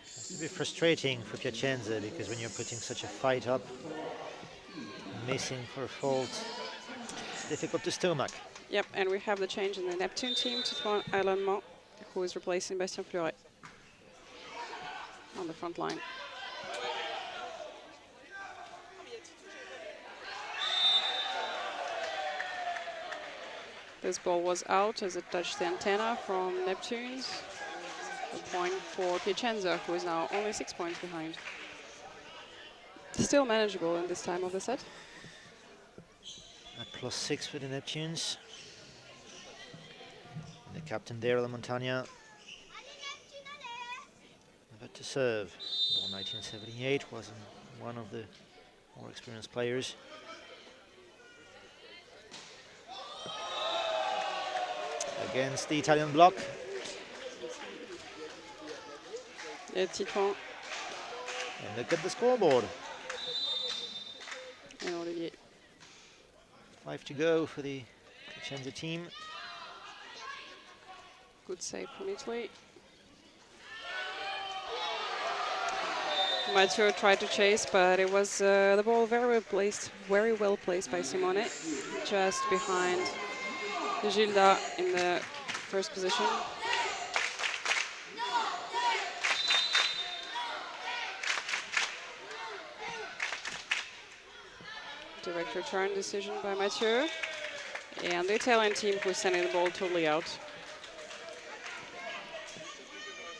[SPEAKER 2] It's a bit frustrating for Piacenza because when you're putting such a fight up, missing for a fault, it's difficult to stomach.
[SPEAKER 1] Yep, and we have the change in the Neptune team to Alain, who is replacing Bastien Fleuret on the front line. This ball was out as it touched the antenna from Neptunes. A point for Piacenza, who is now only 6 points behind. Still manageable in this time of the set.
[SPEAKER 2] At +6 for the Neptunes. The captain there, La Montagna, about to serve. Ball 1978, wasn't one of the more experienced players. Against the Italian block.
[SPEAKER 1] Titouan
[SPEAKER 2] And look at the scoreboard.
[SPEAKER 1] and Olivier.
[SPEAKER 2] 5 to go for the Piacenza team.
[SPEAKER 1] Good save from Italy. Matteo tried to chase, but it was the ball very well placed by Simone, just behind Gilda in the first position. Direct return decision by Mathieu. And the Italian team who is sending the ball totally out.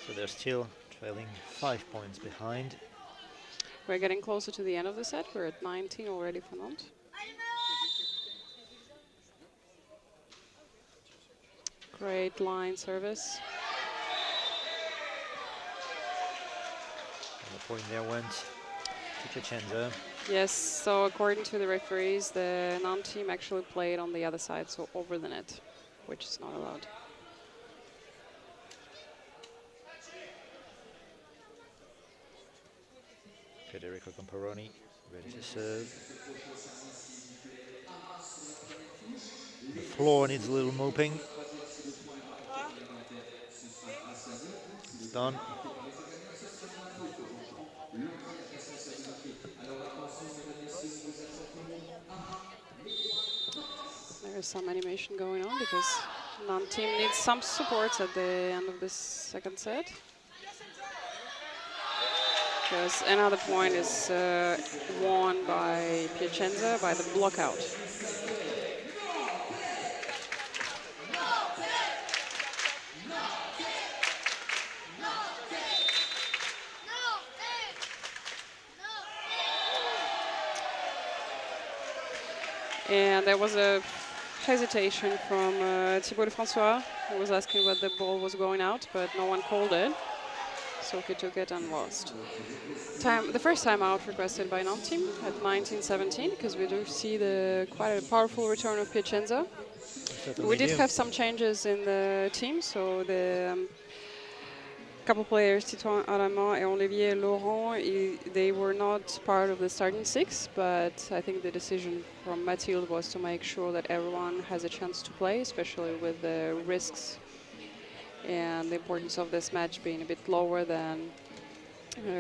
[SPEAKER 2] So they're still trailing 5 points behind.
[SPEAKER 1] We're getting closer to the end of the set. We're at 19 already for Nantes. Great line service.
[SPEAKER 2] And the point there went to Piacenza.
[SPEAKER 1] Yes, so according to the referees, the Nantes team actually played on the other side, so over the net, which is not allowed.
[SPEAKER 2] Federico Camparoni ready to serve. The floor needs a little moping. It's done.
[SPEAKER 1] There's some animation going on because Nantes team needs some supports at the end of this second set. Because another point is won by Piacenza by the block out. And there was a hesitation from Thibaut Lefrançois, who was asking whether the ball was going out, but no one called it. So he took it and lost. The first time out requested by Nantes team at 1917, because we do see quite a powerful return of Piacenza. We did have some changes in the team, so the couple players, Titouan Aramon and Olivier Laurent, they were not part of the starting 6, but I think the decision from Mathilde was to make sure that everyone has a chance to play, especially with the risks and the importance of this match being a bit lower than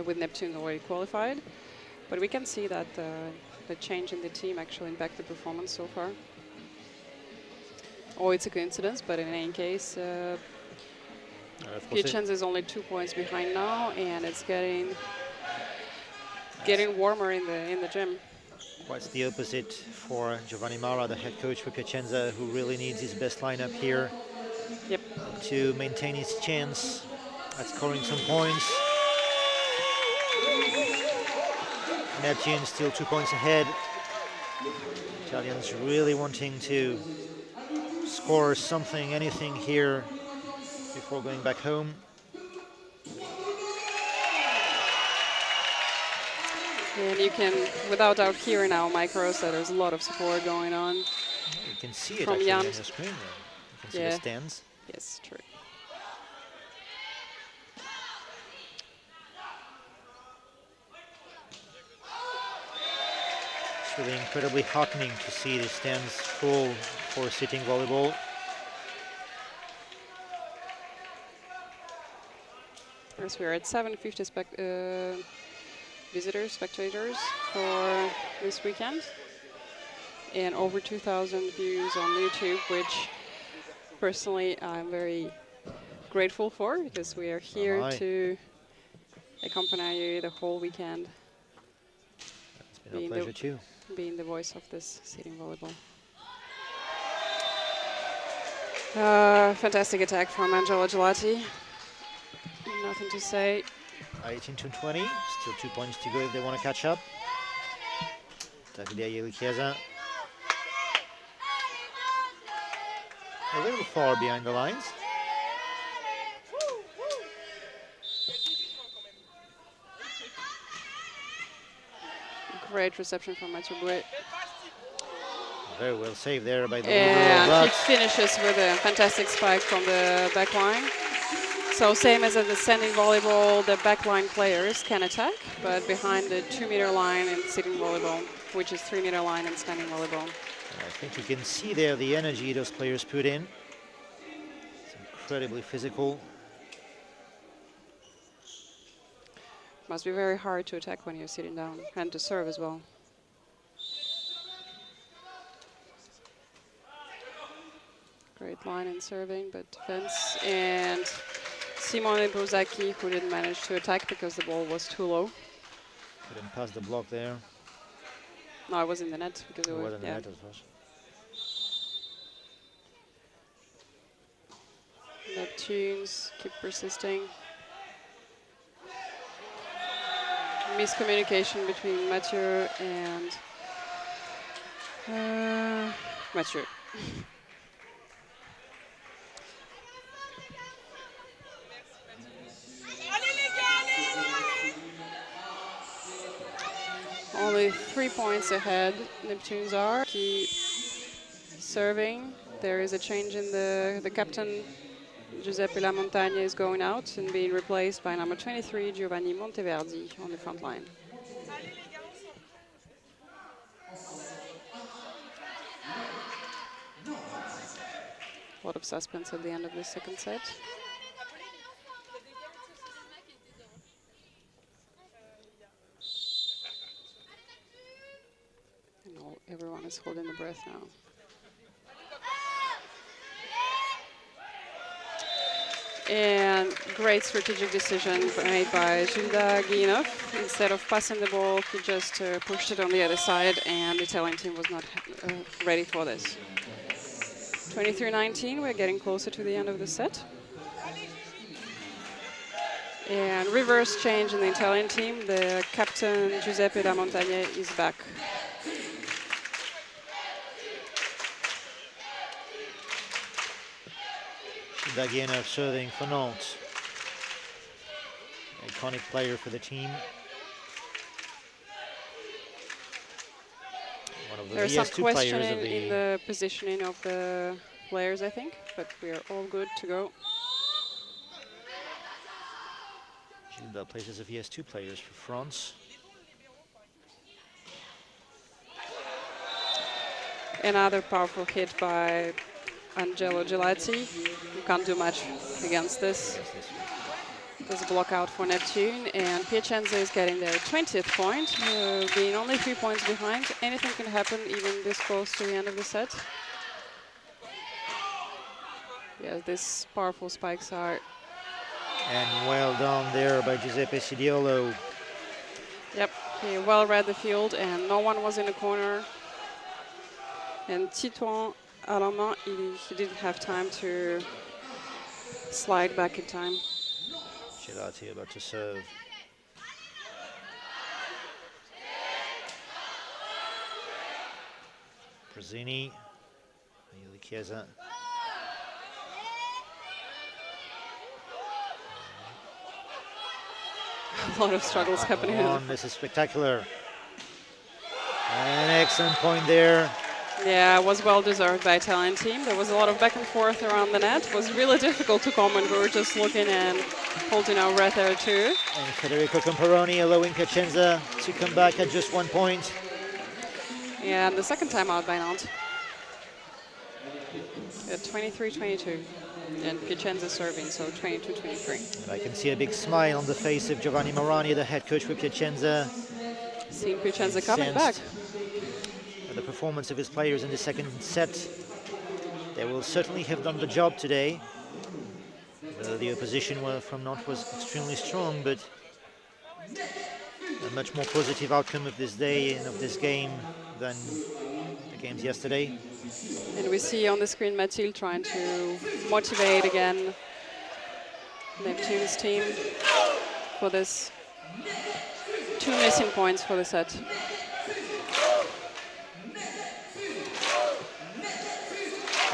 [SPEAKER 1] with Neptune already qualified. But we can see that the change in the team actually impacted performance so far. Oh, it's a coincidence, but in any case, Piacenza is only 2 points behind now, and it's getting warmer in the gym.
[SPEAKER 2] Quite the opposite for Giovanni Mara, the head coach for Piacenza, who really needs his best lineup here.
[SPEAKER 1] Yep.
[SPEAKER 2] to maintain his chance at scoring some points. Neptune still 2 points ahead. Italians really wanting to score something, anything here before going back home.
[SPEAKER 1] And you can, without doubt, hear now, Micros, that there's a lot of support going on.
[SPEAKER 2] You can see it
[SPEAKER 1] from
[SPEAKER 2] actually on
[SPEAKER 1] Nantes.
[SPEAKER 2] your screen there. You can see the stands.
[SPEAKER 1] Yes, true.
[SPEAKER 2] It's really incredibly heartening to see the stands full for sitting volleyball.
[SPEAKER 1] Yes, we're at 750 spectators for this weekend, and over 2,000 views on YouTube, which personally I'm very grateful for, because we are here to accompany you the whole weekend.
[SPEAKER 2] It's been a pleasure too.
[SPEAKER 1] Being the voice of this sitting volleyball. Fantastic attack from Angelo Gelati. Nothing to say.
[SPEAKER 2] 18-20, still 2 points to go if they want to catch up. Tagliaia Chiesa. A little far behind the lines.
[SPEAKER 1] Great reception from Mathieu Bouet.
[SPEAKER 2] Very well saved there by the
[SPEAKER 1] And he finishes with a fantastic spike from the back line. So same as in the standing volleyball, the backline players can attack, but behind the 2-meter line in sitting volleyball, which is 3-meter line in standing volleyball.
[SPEAKER 2] I think you can see there the energy those players put in. It's incredibly physical.
[SPEAKER 1] Must be very hard to attack when you're sitting down, and to serve as well. Great line in serving, but defense. And Simone Bruzzacchi, who didn't manage to attack because the ball was too low.
[SPEAKER 2] Couldn't pass the block there.
[SPEAKER 1] No, it was in the net because it was
[SPEAKER 2] in the net as well.
[SPEAKER 1] Neptunes keep persisting. Miscommunication between Mathieu and Mathieu. Only 3 points ahead, Neptunes are. Keep serving. There is a change in the captain. Giuseppe Lamontagne is going out and being replaced by number 23, Giovanni Monteverdi, on the front line. A lot of suspense at the end of the second set. And everyone is holding the breath now. And great strategic decision made by Gilda Guinov. Instead of passing the ball, he just pushed it on the other side, and the Italian team was not ready for this. 23-19, we're getting closer to the end of the set. And reverse change in the Italian team. The captain, Giuseppe Lamontagne, is back.
[SPEAKER 2] Dagienov serving for Nantes. Iconic player for the team. One of the
[SPEAKER 1] There's some
[SPEAKER 2] VS2 players
[SPEAKER 1] questioning
[SPEAKER 2] of the
[SPEAKER 1] in the positioning of the players, I think, but we are all good to go.
[SPEAKER 2] Gilda places of VS2 players for France.
[SPEAKER 1] Another powerful hit by Angelo Gelati. You can't do much against this. There's a block out for Neptune, and Piacenza is getting their 20th point, being only 3 points behind. Anything can happen even this close to the end of the set. Yeah, these powerful spikes are...
[SPEAKER 2] And well done there by Giuseppe Sidiolo.
[SPEAKER 1] Yep, he well read the field, and no one was in the corner. And Titouan à la main, he didn't have time to slide back in time.
[SPEAKER 2] Gelati about to serve. Brazzini. Chiesa.
[SPEAKER 1] A lot of struggles happening.
[SPEAKER 2] This is spectacular. An excellent point there.
[SPEAKER 1] Yeah, it was well deserved by Italian team. There was a lot of back and forth around the net. It was really difficult to comment. We were just looking and holding our breath there too.
[SPEAKER 2] And Federico Camperoni allowing Piacenza to come back at just 1 point.
[SPEAKER 1] Yeah, and the second time out by Nantes. At 23-22. And Piacenza serving, so 22-23.
[SPEAKER 2] And I can see a big smile on the face of Giovanni Morani, the head coach for Piacenza.
[SPEAKER 1] Seeing Piacenza coming back.
[SPEAKER 2] The performance of his players in the second set. They will certainly have done the job today. The opposition from Nantes was extremely strong, but a much more positive outcome of this day and of this game than the games yesterday.
[SPEAKER 1] And we see on the screen Mathilde trying to motivate again Neptunes team for this 2 missing points for the set.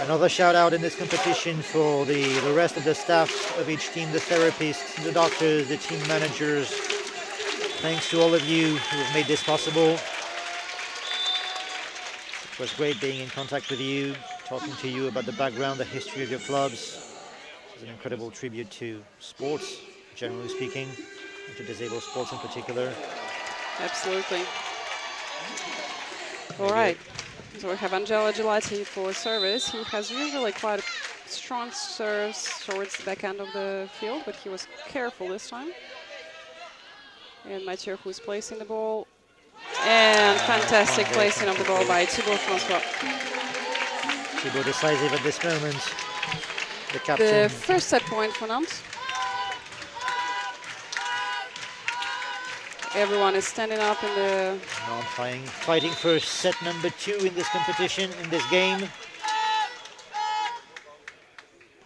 [SPEAKER 2] Another shout out in this competition for the rest of the staff of each team, the therapists, the doctors, the team managers. Thanks to all of you who have made this possible. It was great being in contact with you, talking to you about the background, the history of your clubs. It's an incredible tribute to sports, generally speaking, and to disabled sports in particular.
[SPEAKER 1] Absolutely. All right. So we have Angelo Gelati for service. He has usually quite strong serves towards the back end of the field, but he was careful this time. And Mathieu, who's placing the ball. And fantastic placing of the ball by Thibaut Francois.
[SPEAKER 2] Thibaut decisive at this moment. The captain.
[SPEAKER 1] The first set point for Nantes. Everyone is standing up in the...
[SPEAKER 2] Nantes fighting for set number 2 in this competition, in this game.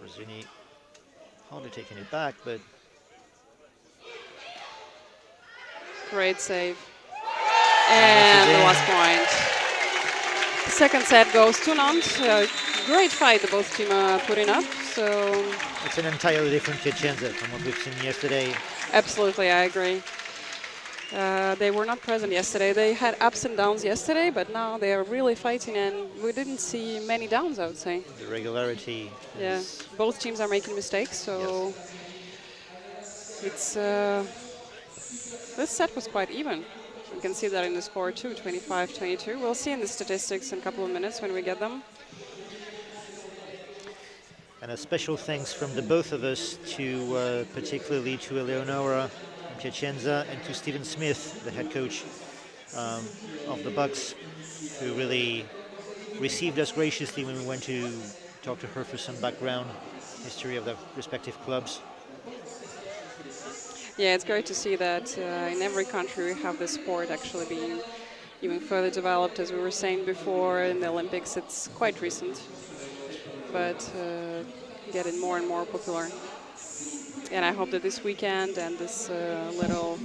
[SPEAKER 2] Brazzini hardly taking it back, but...
[SPEAKER 1] Great save. And the last point. Second set goes to Nantes. Great fight the both teams are putting up. So
[SPEAKER 2] it's an entirely different Piacenza from what we've seen yesterday.
[SPEAKER 1] Absolutely, I agree. They were not present yesterday. They had ups and downs yesterday, but now they are really fighting, and we didn't see many downs, I would say.
[SPEAKER 2] The regularity.
[SPEAKER 1] Yeah, both teams are making mistakes, so yes. It's this set was quite even. You can see that in the score too, 25-22. We'll see in the statistics in a couple of minutes when we get them.
[SPEAKER 2] And a special thanks from the both of us to, particularly to Eleonora Piacenza and to Stephen Smith, the head coach of the Bucks, who really received us graciously when we went to talk to her for some background history of the respective clubs.
[SPEAKER 1] Yeah, it's great to see that in every country we have this sport actually being even further developed. As we were saying before, in the Olympics it's quite recent, but getting more and more popular. And I hope that this weekend and this little,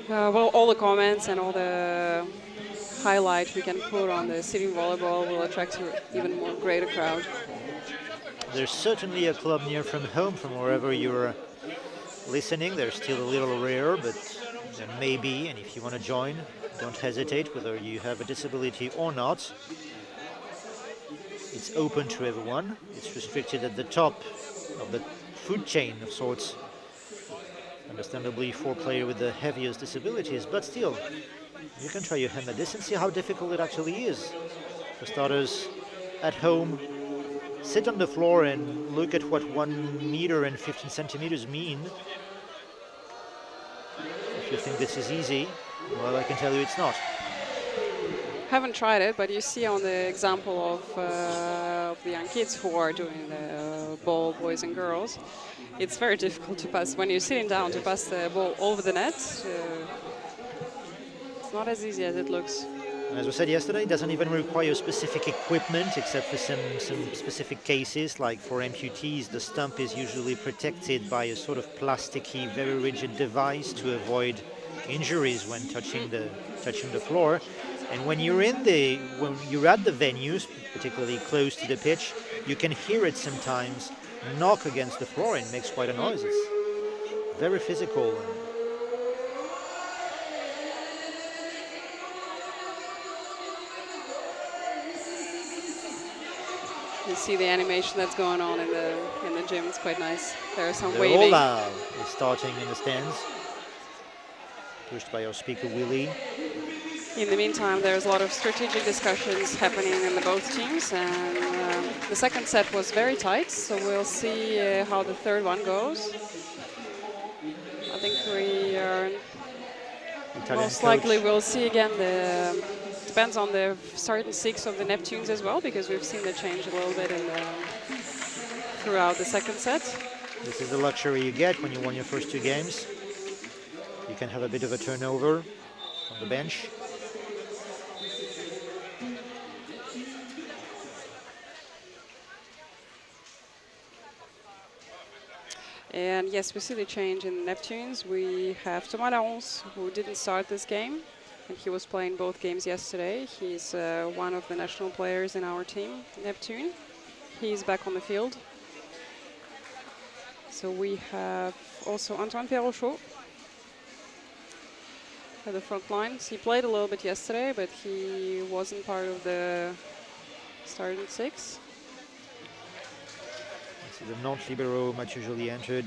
[SPEAKER 1] well, all the comments and all the highlight we can put on the sitting volleyball will attract an even more greater crowd.
[SPEAKER 2] There's certainly a club near from home, from wherever you're listening. They're still a little rare, but there may be, and if you want to join, don't hesitate, whether you have a disability or not. It's open to everyone. It's restricted at the top of the food chain of sorts. Understandably for a player with the heaviest disabilities, but still, you can try your hand at this and see how difficult it actually is. For starters, at home, sit on the floor and look at what 1 meter and 15 centimeters mean. If you think this is easy, well, I can tell you it's not.
[SPEAKER 1] Haven't tried it, but you see on the example of the young kids who are doing the ball, boys and girls, it's very difficult to pass. When you're sitting down to pass the ball over the net, it's not as easy as it looks.
[SPEAKER 2] And as I said yesterday, it doesn't even require specific equipment except for some specific cases, like for amputees, the stump is usually protected by a sort of plasticky, very rigid device to avoid injuries when touching the floor. And when you're at the venues, particularly close to the pitch, you can hear it sometimes knock against the floor and makes quite a noise. It's very physical.
[SPEAKER 1] You see the animation that's going on in the gym. It's quite nice. There's some
[SPEAKER 2] The
[SPEAKER 1] waving.
[SPEAKER 2] Ola is starting in the stands, pushed by our speaker Willie.
[SPEAKER 1] In the meantime, there's a lot of strategic discussions happening in the both teams, and the second set was very tight, so we'll see how the third one goes. I think we are most likely we'll see again depends on the starting six of the Neptunes as well, because we've seen the change a little bit throughout the second set.
[SPEAKER 2] This is the luxury you get when you won your first two games. You can have a bit of a turnover on the bench.
[SPEAKER 1] And yes, we see the change in Neptunes. We have Thomas Larons, who didn't start this game, and he was playing both games yesterday. He's one of the national players in our team, Neptune. He's back on the field. So we have also Antoine Perrochot at the front lines. He played a little bit yesterday, but he wasn't part of the starting six.
[SPEAKER 2] The Nantes libero Mathieu Joly entered,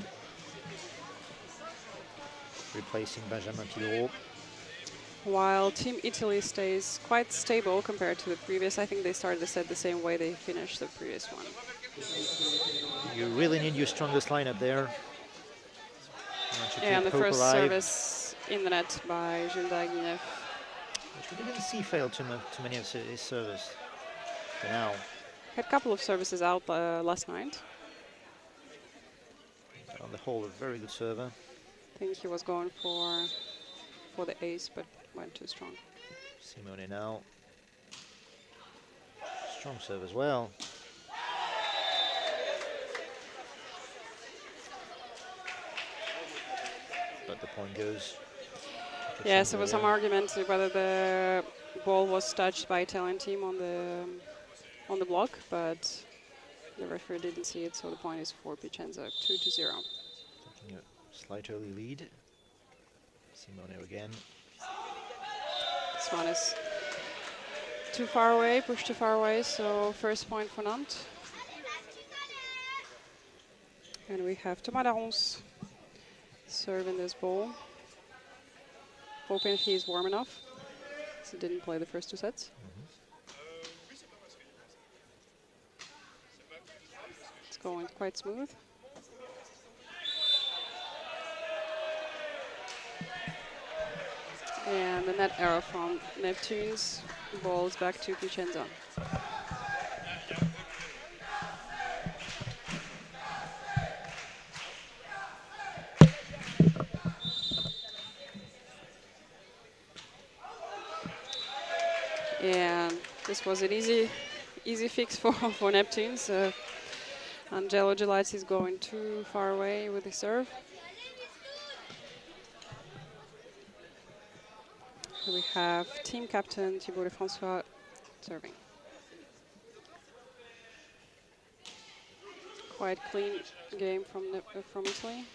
[SPEAKER 2] replacing Benjamin Pilot.
[SPEAKER 1] While Team Italy stays quite stable compared to the previous. I think they started the set the same way they finished the previous one.
[SPEAKER 2] You really need your strongest lineup there.
[SPEAKER 1] And the first service in the net by Gilles Daguinev.
[SPEAKER 2] Which we didn't see fail too many of his service for now.
[SPEAKER 1] Had a couple of services out last night.
[SPEAKER 2] On the whole, a very good server.
[SPEAKER 1] I think he was going for the ace, but went too strong.
[SPEAKER 2] Simone now. Strong serve as well. But the point goes.
[SPEAKER 1] Yes, there was some argument whether the ball was touched by Italian team on the block, but the referee didn't see it, so the point is for Piacenza, 2-0.
[SPEAKER 2] Taking a slight early lead. Simone again.
[SPEAKER 1] This one is too far away, pushed too far away, so first point for Nantes. And we have Thomas Larons serving this ball. Hoping he's warm enough, so he didn't play the first two sets. It's going quite smooth. And the net error from Neptunes. Ball is back to Piacenza. And this was an easy fix for Neptunes. Angelo Gelati is going too far away with the serve. Here we have team captain Thibaut de François serving. Quite clean game from Italy.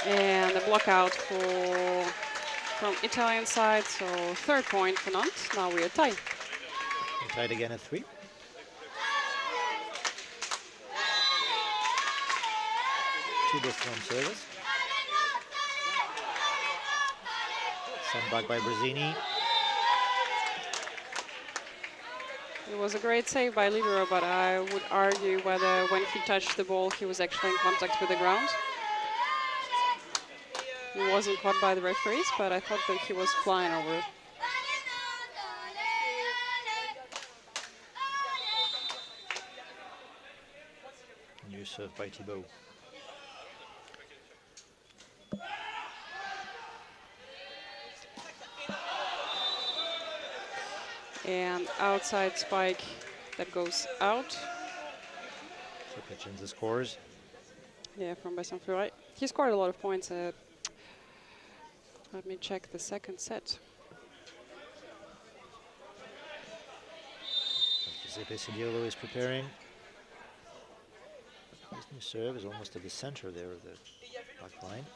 [SPEAKER 1] And a block out from Italian side, so third point for Nantes. Now we are tied.
[SPEAKER 2] We're tied again at 3. Two different service. Sent back by Brazzini.
[SPEAKER 1] It was a great save by libero, but I would argue whether when he touched the ball he was actually in contact with the ground. He wasn't caught by the referees, but I thought that he was flying over it.
[SPEAKER 2] New serve by Thibaut.
[SPEAKER 1] and outside spike that goes out.
[SPEAKER 2] So Piacenza scores.
[SPEAKER 1] Yeah, from FRA. He scored a lot of points. Let me check the second set.
[SPEAKER 2] Giuseppe Sediolo is preparing. His new serve is almost at the center there of the back line.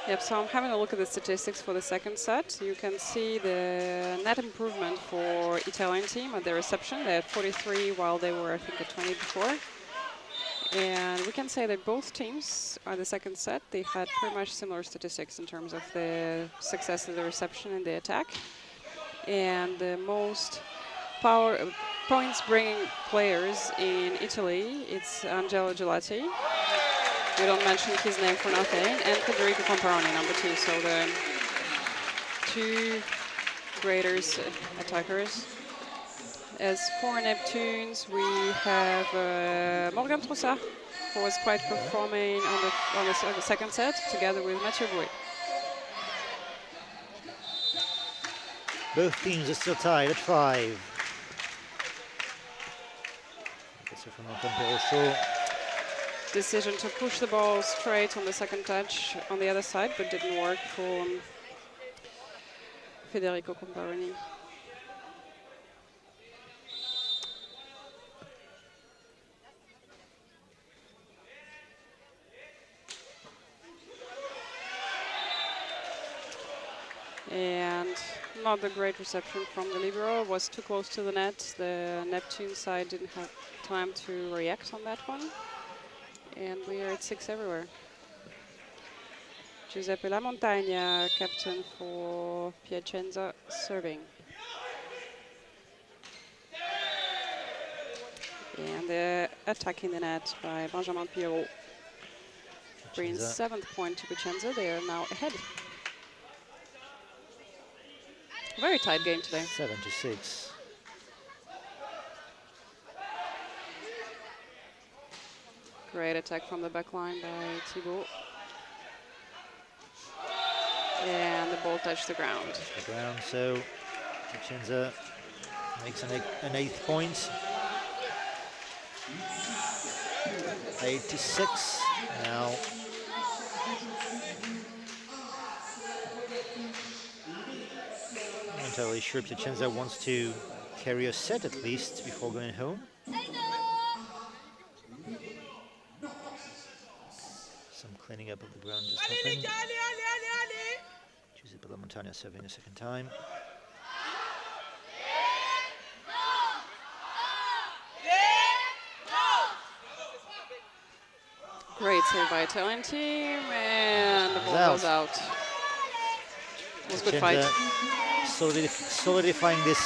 [SPEAKER 1] Yep, so I'm having a look at the statistics for the second set. You can see the net improvement for Italian team at the reception. They had 43 while they were, I think, at 20 before. And we can say that both teams at the second set, they had pretty much similar statistics in terms of the success of the reception and the attack. And the most points-bringing players in Italy, it's Angelo Gelati. We don't mention his name for nothing, and Federico Comparoni, number 2. So the two greatest attackers. As for Neptunes, we have Morgan Troussard, who was quite performing on the second set, together with Mathieu Bouet.
[SPEAKER 2] Both teams are still tied at 5.
[SPEAKER 1] Decision to push the ball straight on the second touch on the other side, but didn't work for Federico Comparoni. And not a great reception from the libero. Was too close to the net. The Neptune side didn't have time to react on that one. And we are at 6 everywhere. Giuseppe Lamontagna, captain for Piacenza, serving. And the attack in the net by Benjamin Pierrot brings 7th point to Piacenza. They are now ahead. Very tight game today.
[SPEAKER 2] 7-6.
[SPEAKER 1] Great attack from the back line by Thibault. And the ball touched the ground.
[SPEAKER 2] So Piacenza makes an 8th point. 8-6 now. I'm not entirely sure Piacenza wants to carry a set at least before going home. Some cleaning up of the ground just happened. Giuseppe Lamontagna serving a second time.
[SPEAKER 1] Great save by Italian team, and the ball goes out. It was a good fight.
[SPEAKER 2] Solidifying this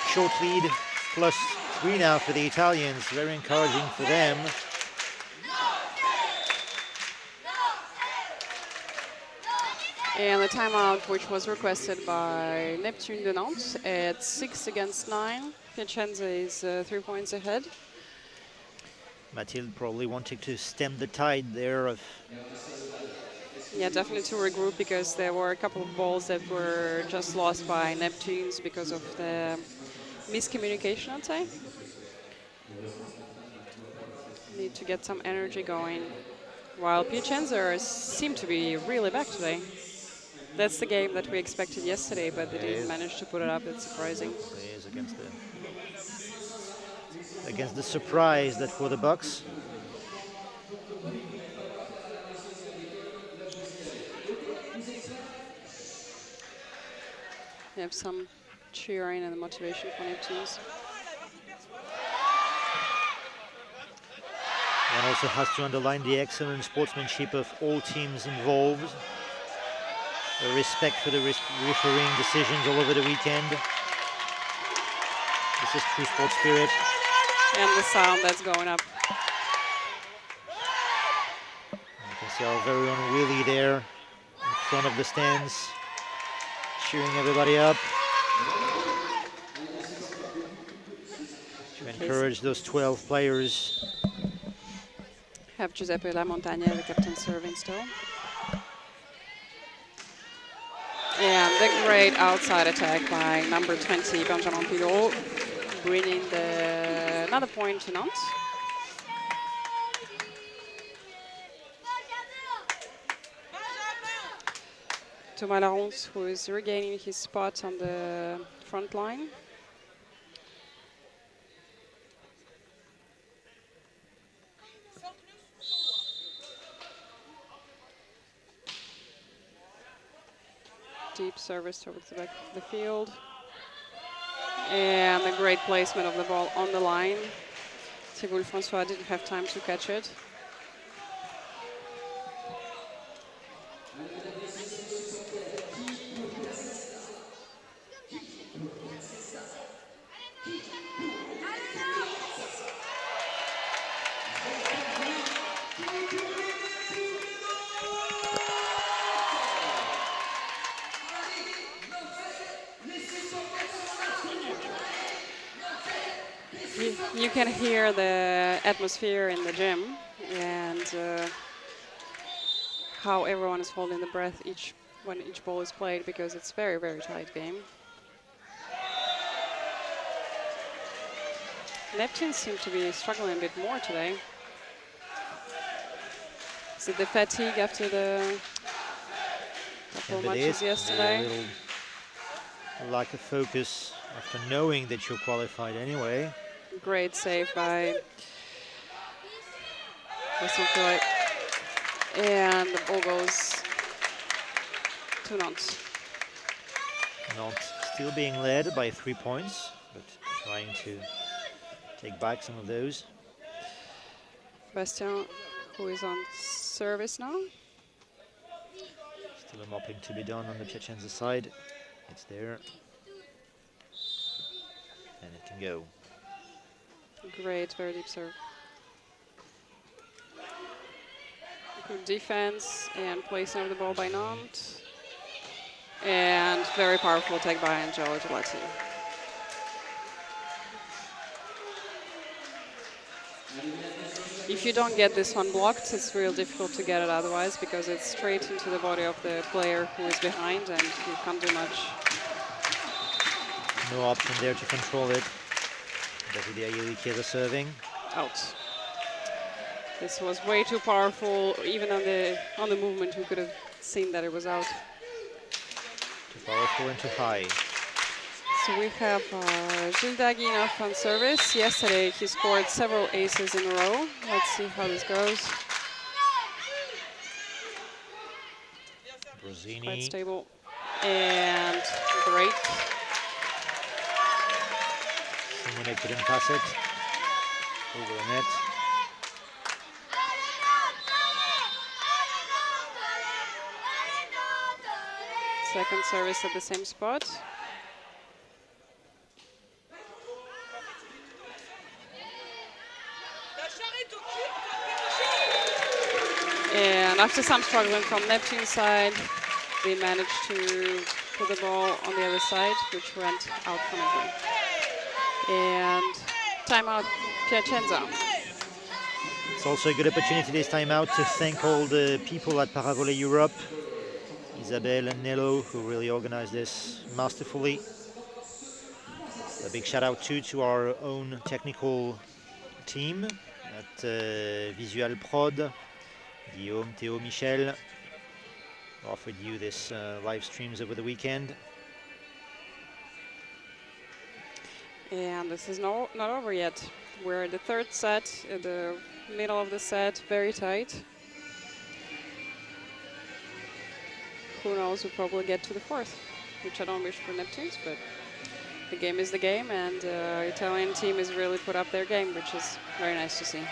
[SPEAKER 2] short lead, +3 now for the Italians. Very encouraging for them.
[SPEAKER 1] And the timeout, which was requested by Neptune de Nantes at 6-9. Piacenza is 3 points ahead.
[SPEAKER 2] Mathilde probably wanting to stem the tide there of...
[SPEAKER 1] Yeah, definitely to regroup, because there were a couple of balls that were just lost by Neptunes because of the miscommunication, I'd say. Need to get some energy going. While Piacenza seem to be really back today. That's the game that we expected yesterday, but they didn't manage to put it up. It's surprising.
[SPEAKER 2] It is against the surprise that for the Bucks.
[SPEAKER 1] You have some cheering and motivation for Neptunes.
[SPEAKER 2] One also has to underline the excellent sportsmanship of all teams involved. The respect for the refereeing decisions all over the weekend. This is true sports spirit.
[SPEAKER 1] And the sound that's going up.
[SPEAKER 2] You can see our very own Willie there in front of the stands, cheering everybody up. To encourage those 12 players.
[SPEAKER 1] Have Giuseppe Lamontagna, the captain, serving still. And the great outside attack by number 20, Benjamin Pilot, bringing another point to Nantes. Thomas Larence, who is regaining his spot on the front line. Deep service towards the back of the field. And a great placement of the ball on the line. Thibault François didn't have time to catch it. You can hear the atmosphere in the gym and how everyone is holding the breath when each ball is played, because it's very, very tight game. Neptunes seem to be struggling a bit more today. Is it the fatigue after the couple matches yesterday?
[SPEAKER 2] A little lack of focus after knowing that you're qualified anyway.
[SPEAKER 1] Great save by Weston. And the ball goes to Nantes.
[SPEAKER 2] Nantes still being led by 3 points, but trying to take back some of those.
[SPEAKER 1] Bastien, who is on service now.
[SPEAKER 2] Still a mopping to be done on the Piacenza side. It's there. And it can go.
[SPEAKER 1] Great, very deep serve. Good defense and placing of the ball by Nantes. And very powerful attack by Angelo Gelati. If you don't get this one blocked, it's real difficult to get it otherwise, because it's straight into the body of the player who is behind and you can't do much.
[SPEAKER 2] No option there to control it. Davide Ayeli serving.
[SPEAKER 1] Out. This was way too powerful. Even on the movement, we could have seen that it was out.
[SPEAKER 2] Too powerful and too high.
[SPEAKER 1] So we have Gilles Daguinoff on service. Yesterday, he scored several aces in a row. Let's see how this goes.
[SPEAKER 2] Brosini.
[SPEAKER 1] Quite stable. And great.
[SPEAKER 2] Simone couldn't pass it. Over the net.
[SPEAKER 1] Second service at the same spot. And after some struggling from Neptune's side, they managed to put the ball on the other side, which went out from it. And timeout, Piacenza.
[SPEAKER 2] It's also a good opportunity this time out to thank all the people at Paravolley Europe, Isabelle and Nello, who really organized this masterfully. A big shout out too to our own technical team at Visual Prod, Guillaume, Theo, Michel, offered you this live streams over the weekend.
[SPEAKER 1] And this is not over yet. We're at the third set, at the middle of the set, very tight. Who knows, we'll probably get to the fourth, which I don't wish for Neptunes, but the game is the game, and the Italian team has really put up their game, which is very nice to see.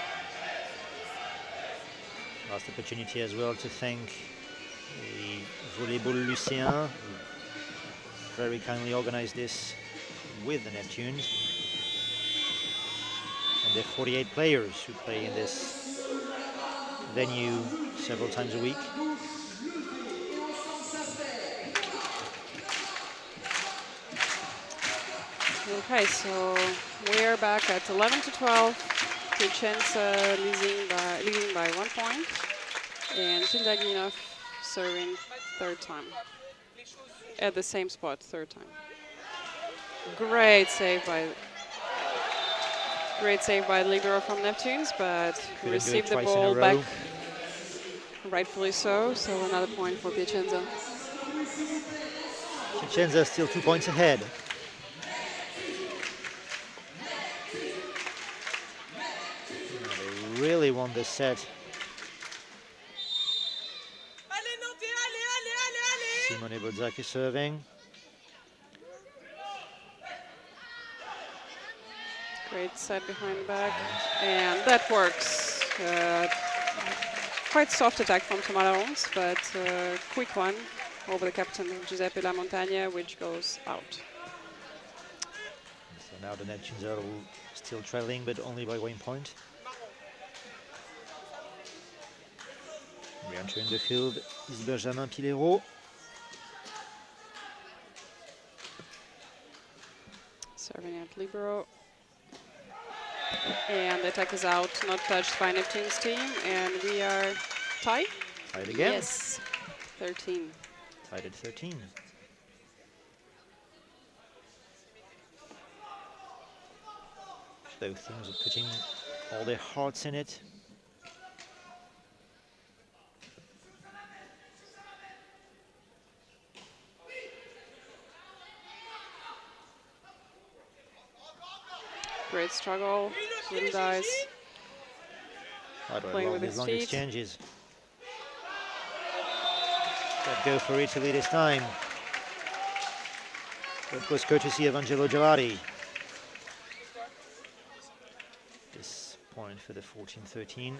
[SPEAKER 2] Last opportunity as well to thank the Volleyball Lucien, who very kindly organized this with the Neptunes. And the 48 players who play in this venue several times a week.
[SPEAKER 1] Okay, so we're back at 11-12. Piacenza leading by 1 point. And Gilles Daguinoff serving third time. at the same spot, third time. Great save by libero from Neptunes, but received the ball back, rightfully so. So another point for Piacenza.
[SPEAKER 2] Piacenza still 2 points ahead. They really won this set. Simone Bozzacchi serving.
[SPEAKER 1] Great set behind the back, and that works. Quite soft attack from Tomalarons, but quick one over the captain Giuseppe La Montagna, which goes out.
[SPEAKER 2] So now the Neptunes are still trailing, but only by 1 point. Re-entering the field is Benjamin Pilero.
[SPEAKER 1] Serving at libero. And the attack is out, not touched by Neptune's team, and we are tied?
[SPEAKER 2] Tied again?
[SPEAKER 1] Yes, 13.
[SPEAKER 2] Tied at 13. Both teams are putting all their hearts in it.
[SPEAKER 1] Great struggle, little dice. Playing with his
[SPEAKER 2] long
[SPEAKER 1] feet.
[SPEAKER 2] exchanges. But go for Italy this time. That was courtesy of Angelo Girardi. This point for the 14-13.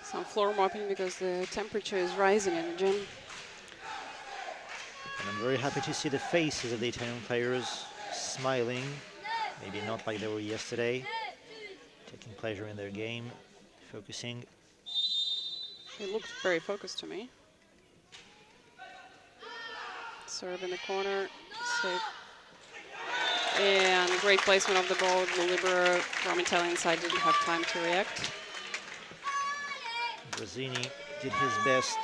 [SPEAKER 1] Some floor mopping because the temperature is rising in the gym.
[SPEAKER 2] And I'm very happy to see the faces of the Italian players smiling, maybe not like they were yesterday, taking pleasure in their game, focusing.
[SPEAKER 1] It looked very focused to me. Serve in the corner, safe. And great placement of the ball. The libero from Italian side didn't have time to react.
[SPEAKER 2] Rossini did his best.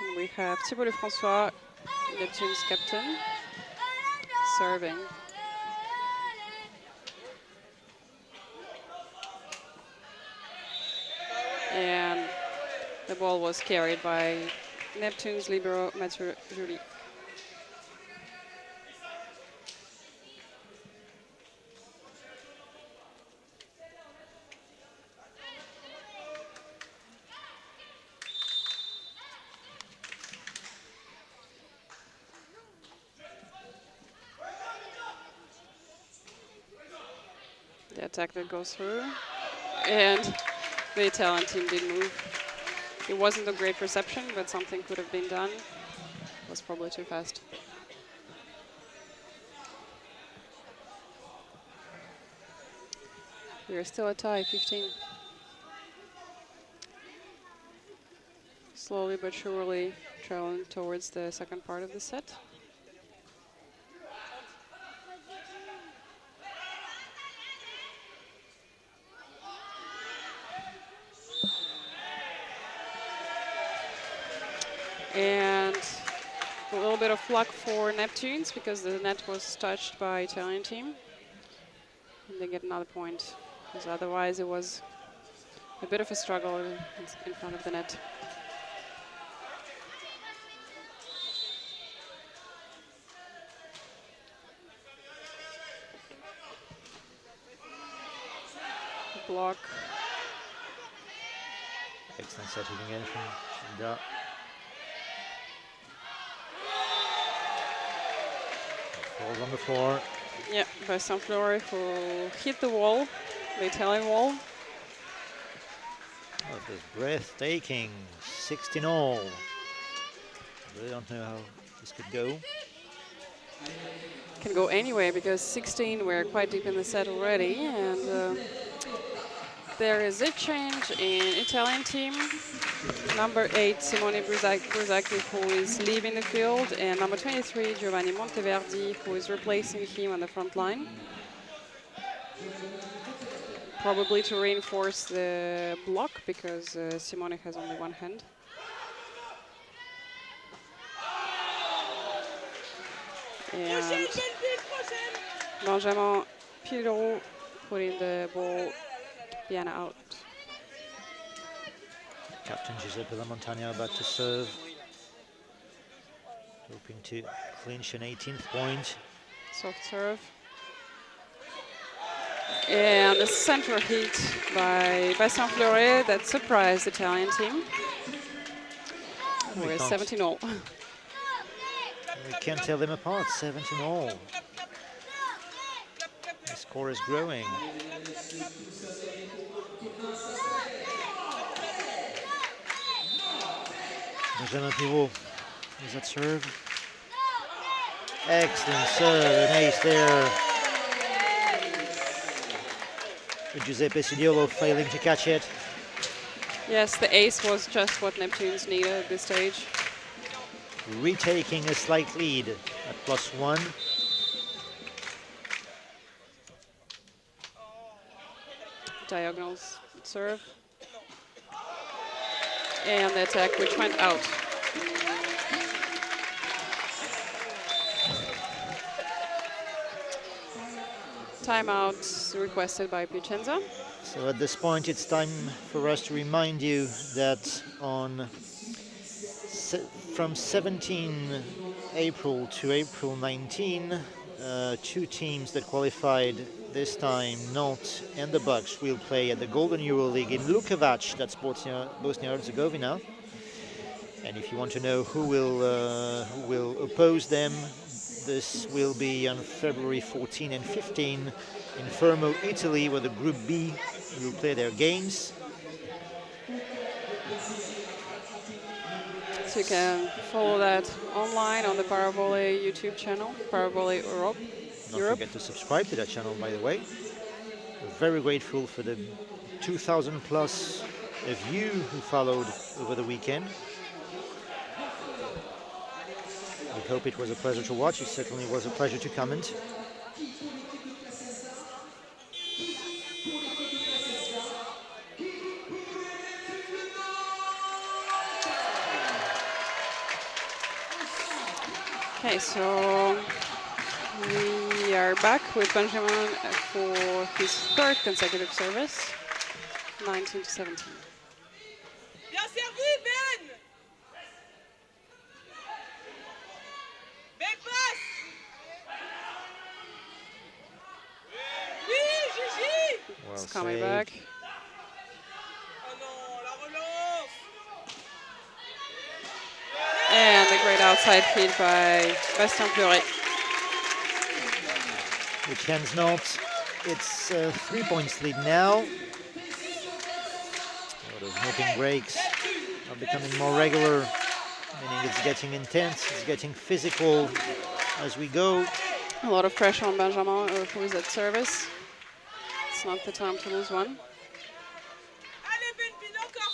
[SPEAKER 1] And we have Thibault Lefrançois, Neptune's captain, serving. And the ball was carried by Neptune's libero Mathieu Joly. The attack that goes through, and the Italian team did move. It wasn't a great reception, but something could have been done. It was probably too fast. We are still a tie, 15. Slowly but surely trailing towards the second part of the set. And a little bit of luck for Neptunes because the net was touched by Italian team. And they get another point because otherwise it was a bit of a struggle in front of the net. Block.
[SPEAKER 2] Excellent setting again from Shinda. Falls on the floor.
[SPEAKER 1] Yeah, by Sanflore who hit the wall, the Italian wall.
[SPEAKER 2] Oh, it was breathtaking. 16-all. Really don't know how this could go.
[SPEAKER 1] Can go anywhere because 16, we're quite deep in the set already, and there is a change in Italian team. Number 8, Simone Brusacchi, who is leaving the field, and number 23, Giovanni Monteverdi, who is replacing him on the front line. Probably to reinforce the block, because Simone has only one hand. And Benjamin Pilot putting the ball Piana out.
[SPEAKER 2] Captain Giuseppe Lamontagna about to serve, hoping to clinch an 18th point.
[SPEAKER 1] Soft serve. And the center hit by FRA that surprised the Italian team. We're 17-0.
[SPEAKER 2] We can't tell them apart, 17-0. The score is growing. Benjamin Pivot is at serve. Excellent serve, an ace there. Giuseppe Sidiolo failing to catch it.
[SPEAKER 1] Yes, the ace was just what Neptunes needed at this stage.
[SPEAKER 2] Retaking a slight lead at +1.
[SPEAKER 1] Diagonals serve. And the attack, which went out. Timeout requested by Piacenza.
[SPEAKER 2] So at this point, it's time for us to remind you that from 17 April to April 19, 2 teams that qualified this time, Nantes and the Bucks, will play at the Golden Euroleague in Lukovac, that's Bosnia-Herzegovina. And if you want to know who will oppose them, this will be on February 14 and 15 in Fermo, Italy, where the Group B will play their games.
[SPEAKER 1] So you can follow that online on the Paravolley YouTube channel, Paravolley Europe.
[SPEAKER 2] Don't forget to subscribe to that channel, by the way. We're very grateful for the 2,000 plus of you who followed over the weekend. We hope it was a pleasure to watch. It certainly was a pleasure to comment.
[SPEAKER 1] Okay, so we are back with Benjamin for his 3rd consecutive service, 19-17.
[SPEAKER 3] Bien servi, Ben! Belle passe! Oui, Gigi!
[SPEAKER 2] Well
[SPEAKER 1] It's coming
[SPEAKER 2] saved.
[SPEAKER 1] back.
[SPEAKER 3] Oh non, la relance!
[SPEAKER 1] And the great outside feed by Bastien Pleuret.
[SPEAKER 2] Which ends Nantes. It's 3 points lead now. A lot of hooping breaks are becoming more regular, meaning it's getting intense, it's getting physical as we go.
[SPEAKER 1] A lot of pressure on Benjamin, who is at service. It's not the time to lose one.
[SPEAKER 3] Allez, Ben, bin encore!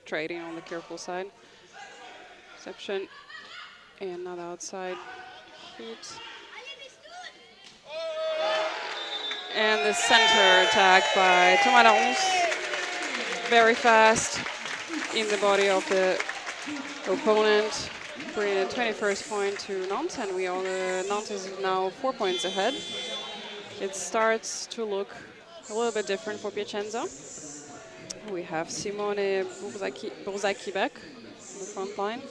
[SPEAKER 1] Trading on the careful side. Reception. And another outside feed. And the center attack by Thomas Larence. Very fast in the body of the opponent. Bringing a 21st point to Nantes, and Nantes is now 4 points ahead. It starts to look a little bit different for Piacenza. We have Simone Brusacchi back on the front line.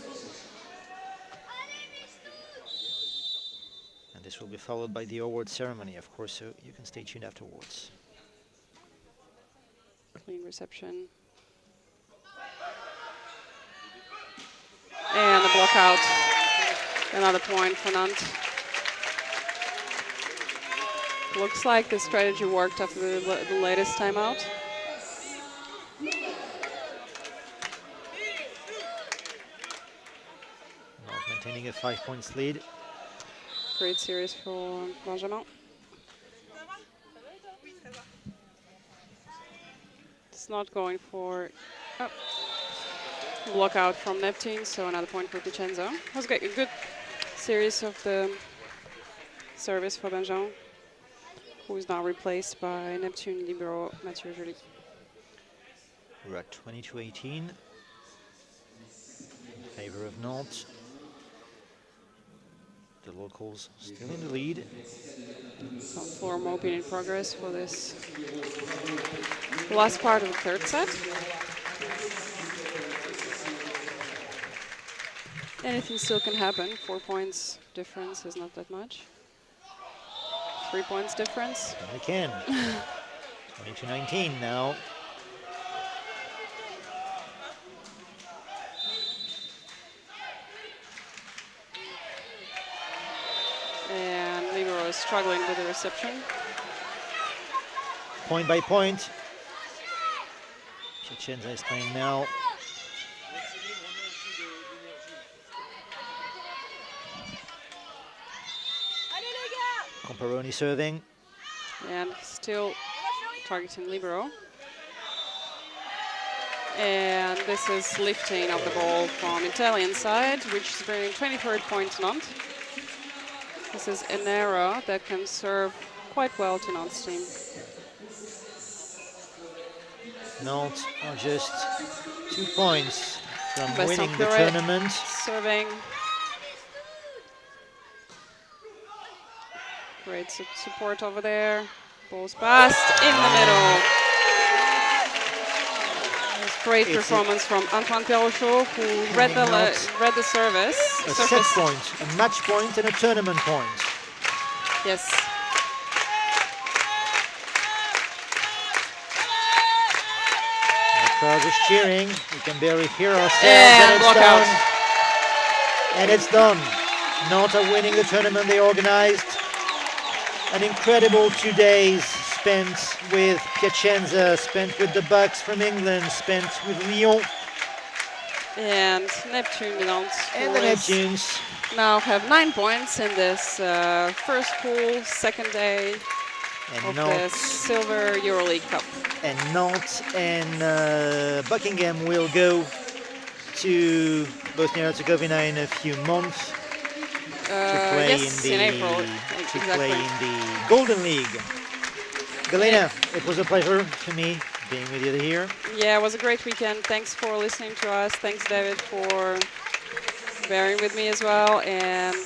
[SPEAKER 2] And this will be followed by the award ceremony, of course, so you can stay tuned afterwards.
[SPEAKER 1] Clean reception. And the block out. Another point for Nantes. Looks like the strategy worked after the latest timeout.
[SPEAKER 2] Not maintaining a 5 points lead.
[SPEAKER 1] Great series for Benjamin. It's not going for block out from Neptunes, so another point for Piacenza. Was a good series of the service for Benjamin, who is now replaced by Neptune libero Mathieu Joly.
[SPEAKER 2] We're at 22-18 in favor of Nantes. The locals still in the lead.
[SPEAKER 1] Some form open in progress for this last part of the third set. Anything still can happen. 4 points difference is not that much. 3 points difference.
[SPEAKER 2] They can. 22-19 now.
[SPEAKER 1] And libero is struggling with the reception.
[SPEAKER 2] Point by point. Piacenza is playing now. Comparoni serving.
[SPEAKER 1] And still targeting libero. And this is lifting of the ball from Italian side, which is bringing 23rd point to Nantes. This is an error that can serve quite well to Nantes' team.
[SPEAKER 2] Nantes are just 2 points from winning the
[SPEAKER 1] FRA
[SPEAKER 2] tournament.
[SPEAKER 1] Serving. Great support over there. Ball's passed in the middle. Great performance from Antoine Perrochot, who read the service.
[SPEAKER 2] A set point, a match point, and a tournament point.
[SPEAKER 1] Yes.
[SPEAKER 2] The crowd is cheering. We can barely hear ourselves.
[SPEAKER 1] And
[SPEAKER 2] it's
[SPEAKER 1] block
[SPEAKER 2] done.
[SPEAKER 1] out.
[SPEAKER 2] And it's done. Nantes are winning the tournament they organized. An incredible 2 days spent with Piacenza, spent with the Bucks from England, spent with Lyon.
[SPEAKER 1] And Neptune Nantes,
[SPEAKER 2] And the Neptunes.
[SPEAKER 1] now have 9 points in this first pool, second day of the Silver Euroleague Cup.
[SPEAKER 2] And Nantes and Buckingham will go to Bosnia and Herzegovina in a few months to play
[SPEAKER 1] yes, in April.
[SPEAKER 2] play in the Golden League. Galena, it was a pleasure to me being with you here.
[SPEAKER 1] Yeah, it was a great weekend. Thanks for listening to us. Thanks, David, for bearing with me as well. And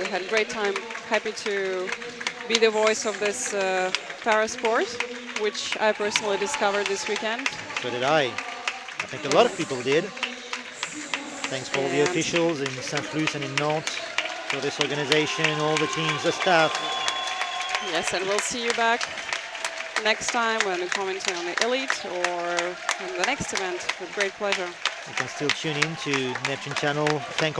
[SPEAKER 1] we had a great time. Happy to be the voice of this para sport, which I personally discovered this weekend.
[SPEAKER 2] So did I. I think a lot of people did. Thanks for all the officials in Saint-Luc and in Nantes, for this organization, all the teams, the staff.
[SPEAKER 1] Yes, and we'll see you back next time when we commentate on the Elite or on the next event with great pleasure.
[SPEAKER 2] You can still tune in to Neptune channel. Thank